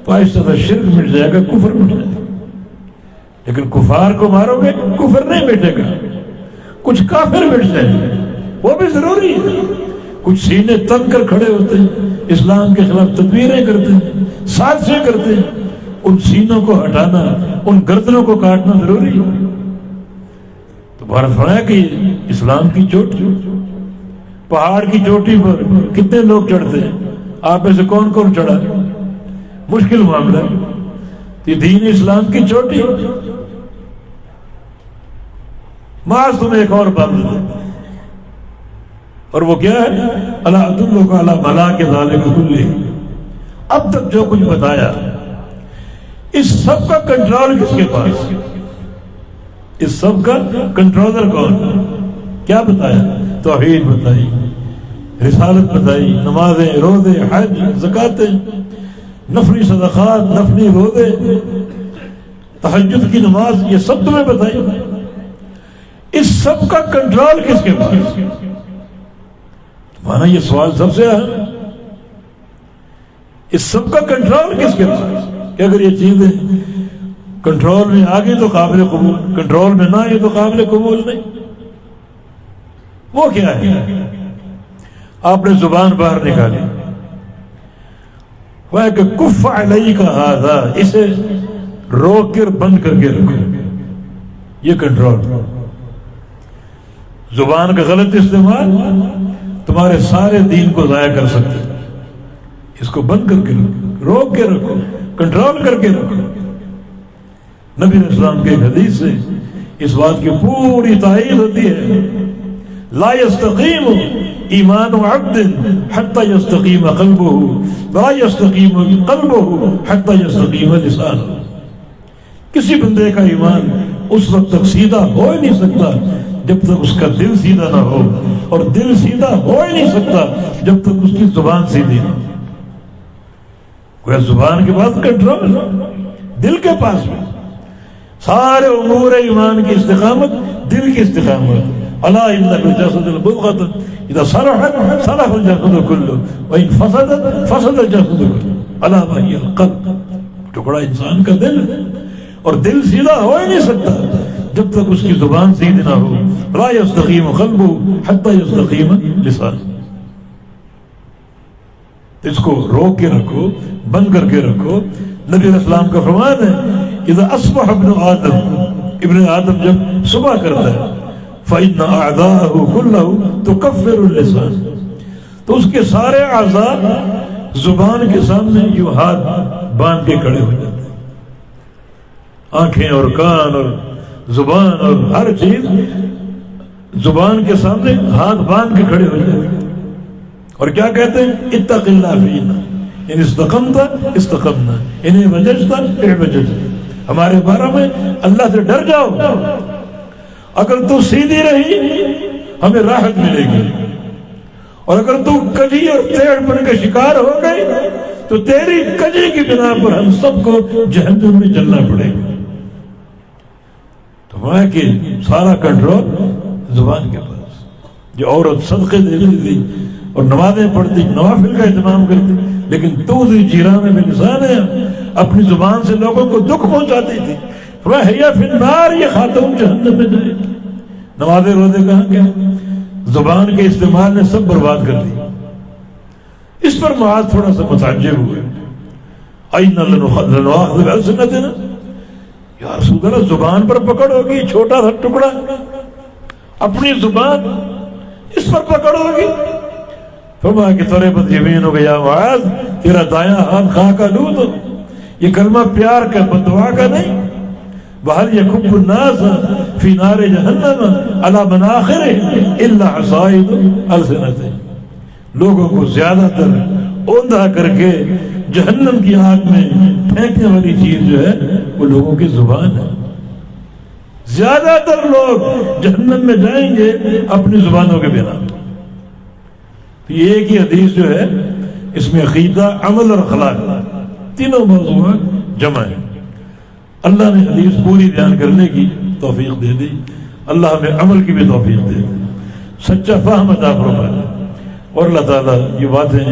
تو آہستہ شرک مٹ جائے گا، کفر مٹ جائے گا۔ لیکن کفار کو مارو گے کفر نہیں مٹے گا، کچھ کافر مٹ جائیں گے، وہ بھی ضروری ہے۔ کچھ سینے تن کر کھڑے ہوتے ہیں، اسلام کے خلاف تدبیریں کرتے ہیں، سازشیں کرتے ہیں، ان سینوں کو ہٹانا، ان گردنوں کو کاٹنا ضروری ہے۔ تو بھارت فرمایا کہ اسلام کی چوٹی، پہاڑ کی چوٹی پر کتنے لوگ چڑھتے ہیں، آپ میں سے کون کون چڑھا؟ مشکل معاملہ ہے۔ یہ دین اسلام کی چوٹی، معاذ تمہیں ایک اور بات ہے، اور وہ کیا ہے؟ اللہ ادلک علی ملاک ذالک کلہ۔ اب تک جو کچھ بتایا، اس سب کا کنٹرول کس کے پاس؟ اس سب کا کنٹرولر کون؟ کیا بتایا؟ توحید بتائی، رسالت بتائی، نمازیں، روزے، حج، زکاتیں، نفلی صدقات، نفلی روزے، تہجد کی نماز، یہ سب تمہیں بتائی۔ اس سب کا کنٹرول کس کے پاس؟ مانا یہ سوال سب سے اہم، اس سب کا کنٹرول کس کے پاس؟ کہ اگر یہ چیزیں کنٹرول میں آ گئی تو قابل قبول، کنٹرول میں نہ آئی تو قابل قبول نہیں۔ وہ کیا ہے؟ آپ نے زبان باہر نکالی، وہ ہے کہ کف علیک ھذا، اسے روک کر بند کر کے رکھو، یہ کنٹرول۔ زبان کا غلط استعمال تمہارے سارے دین کو ضائع کر سکتے، اس کو بند کر کے رکھو، روک کے رکھو، کنٹرول کر کے رکھو۔ نبی علیہ السلام کے حدیث سے اس بات کی پوری تائید ہوتی ہے، لا يستقیم ایمان عبد حتی یستقیم قلبہ، لا یستقیم قلبہ حتی یستقیم لسانہ۔ کسی بندے کا ایمان اس وقت تک سیدھا ہو ہی نہیں سکتا جب تک اس کا دل سیدھا نہ ہو، اور دل سیدھا ہو ہی نہیں سکتا جب تک اس کی زبان سیدھی نہ ہو۔ کوئی زبان کے بعد کنٹرول، دل کے پاس بھی سارے امور ایمان کی استقامت دل کی استقامت۔ الا ان فی الجسد مضغۃ اذا صلحت صلح الجسد كله وان فسدت فسد الجسد كله الا وهي القلب۔ ٹکڑا انسان کا دل ہے، اور دل سیدھا ہو ہی نہیں سکتا جب تک اس کی زبان سیدھی نہ ہو۔ لا يستقیم قلبه حتى يستقیم لسانه۔ اس کو روک کے رکھو، بند کر کے رکھو۔ نبی علیہ السلام کا فرمان ہے اذا اصبح ابن آدم جب صبح کرتا ہے فإن أعضاءه كله تكفر اللسان، تو اس کے سارے اعضاء زبان کے سامنے یوں ہاتھ باندھ کے کھڑے ہو جاتے ہیں، آنکھیں اور کان اور زبان اور ہر چیز زبان کے سامنے ہاتھ باندھ کے کھڑے ہو جاتے ہیں، اور کیا کہتے ہیں؟ اتق اللہ فینا ان استقمت استقمنا ان اعوججت اعوججنا۔ ہمارے بارے میں اللہ سے ڈر جاؤ، اگر تو سیدھی رہی ہمیں راحت ملے گی، اور اگر تو کجی اور ٹیڑھ پن کا شکار ہو گئی تو تیری کجی کی بنا پر ہم سب کو جہنم میں جلنا پڑے گا۔ تو ہے کہ سارا کنٹرول زبان کے پاس۔ جو عورت صدقے دیتی تھی اور نمازیں پڑھتی، نوافل کا اہتمام کرتی، لیکن تؤذی جیران بلسانہا، اپنی زبان سے لوگوں کو دکھ پہنچاتی تھی، فہی فی النار، یہ خاتون جہنم میں جائے گی۔ نمازیں روزے کہاں گیا؟ زبان کے استعمال نے سب برباد کر دی۔ اس پر معاذ تھوڑا سا متعجب ہوئے، اَإِنَّ لَنُؤَاخَذُ بِأَلْسِنَتِنَا، یا رسول اللہ زبان پر پکڑ ہوگی، چھوٹا سا ٹکڑا اپنی زبان، اس پر پکڑ ہوگی۔ فرمایا کہ تربت یمینک یا معاذ، تیرا دایاں ہاتھ خاک آلود ہو۔ یہ کلمہ پیار کا، بددعا کا نہیں۔ وَهَلْ يَكُبُّ النَّاسَ فِي نَارِ جَهَنَّمَ عَلَى مَنَاخِرِهِمْ إِلَّا حَصَائِدُ أَلْسِنَتِهِمْ، لوگوں کو زیادہ تر اوندھا کر کے جہنم کی آگ میں پھینکنے والی چیز جو ہے وہ لوگوں کی زبان ہے. زیادہ تر لوگ جہنم میں جائیں گے اپنی زبانوں کے بنا. تو یہ ایک ہی حدیث جو ہے اس میں عقیدہ، عمل اور اخلاق تینوں موضوعات جمع ہیں. اللہ نے حدیث پوری بیان کرنے کی توفیق دے دی، اللہ ہمیں عمل کی بھی توفیق دے دی، سچا فہم عطا فرما دے. اور اللہ تعالیٰ یہ باتیں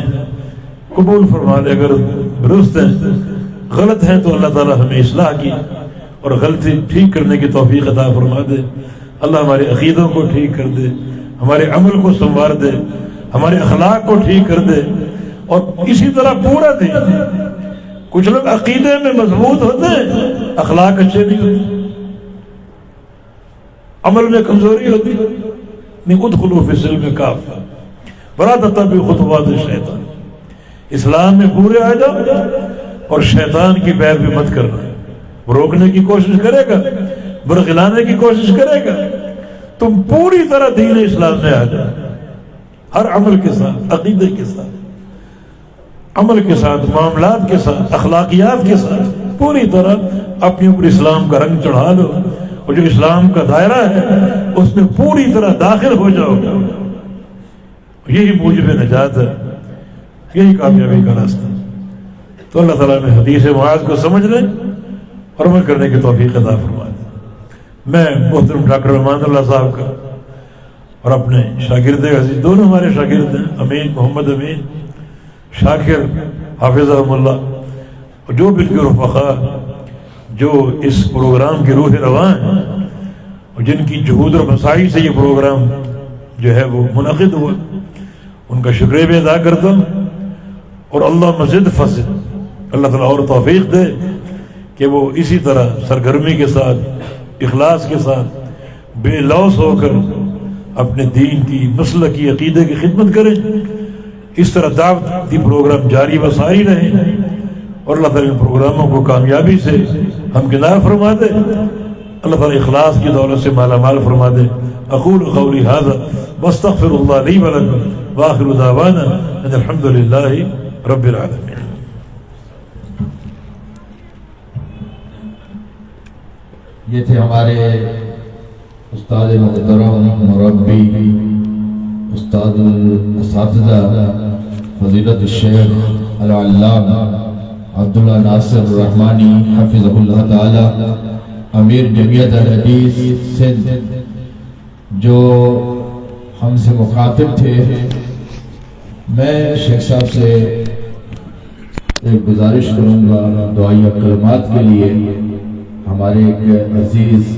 قبول فرما لے. اگر درست ہیں، غلط ہیں تو اللہ تعالیٰ ہمیں اصلاح کی اور غلطی ٹھیک کرنے کی توفیق عطا فرما دے. اللہ ہمارے عقیدوں کو ٹھیک کر دے، ہمارے عمل کو سنوار دے، ہمارے اخلاق کو ٹھیک کر دے. اور اسی طرح پورا دے. کچھ لوگ عقیدے میں مضبوط ہوتے ہیں، اخلاق اچھے نہیں ہوتے، عمل میں کمزوری ہوتی. نہیں، ادخلوا فی السلم کافہ ولا تتبعوا خطوات الشیطان. اسلام میں پورے آ جاؤ اور شیطان کی پیروی مت کرنا. وہ روکنے کی کوشش کرے گا، برگلانے کی کوشش کرے گا، تم پوری طرح دین اسلام میں آ جاؤ. ہر عمل کے ساتھ، عقیدے کے ساتھ، عمل کے ساتھ، معاملات کے ساتھ، اخلاقیات کے ساتھ پوری طرح اپنے اوپر اسلام کا رنگ چڑھا لو. اور جو اسلام کا دائرہ ہے اس میں پوری طرح داخل ہو جاؤ. یہی موجب نجات ہے، یہی کامیابی کا راستہ. تو اللہ تعالیٰ نے حدیث معاذ کو سمجھنے اور عمل کرنے کی توفیق عطا فرما دے. میں محترم ڈاکٹر امان اللہ صاحب کا اور اپنے شاگرد عزیز، دونوں ہمارے شاگرد ہیں، امین محمد امین، شاکر حافظہم اللہ، اور جو بالکل رفقا جو اس پروگرام کے روح رواں ہیں اور جن کی جہود اور مساعی سے یہ پروگرام جو ہے وہ منعقد ہوا، ان کا شکریہ بھی ادا کرتا ہوں. اور اللہ مزید فضل، اللہ تعالیٰ اور توفیق دے کہ وہ اسی طرح سرگرمی کے ساتھ، اخلاص کے ساتھ، بے لوث ہو کر اپنے دین کی، مسلکی عقیدے کی خدمت کریں. اس طرح دعوتی پروگرام جاری و ساری رہے اور اللہ تعالیٰ ان پروگراموں کو کامیابی سے ہمکنار فرما دے. اللہ تعالیٰ اخلاص کی دولت سے مالا مال فرما دے. اقول قولی ھذا واستغفر اللہ لی ولکم وآخر دعوانا ان الحمد للہ رب العالمین. یہ تھے ہمارے استاد محترم، مربی، استاد الاساتذہ فضیلت الشیخ العلامہ عبداللہ ناصر الرحمانی حفظہ اللہ تعالی، امیر جمعیت الحدیث سندھ، جو ہم سے مخاطب تھے. میں شیخ صاحب سے ایک گزارش کروں گا دعائیہ کلمات کے لیے. ہمارے ایک عزیز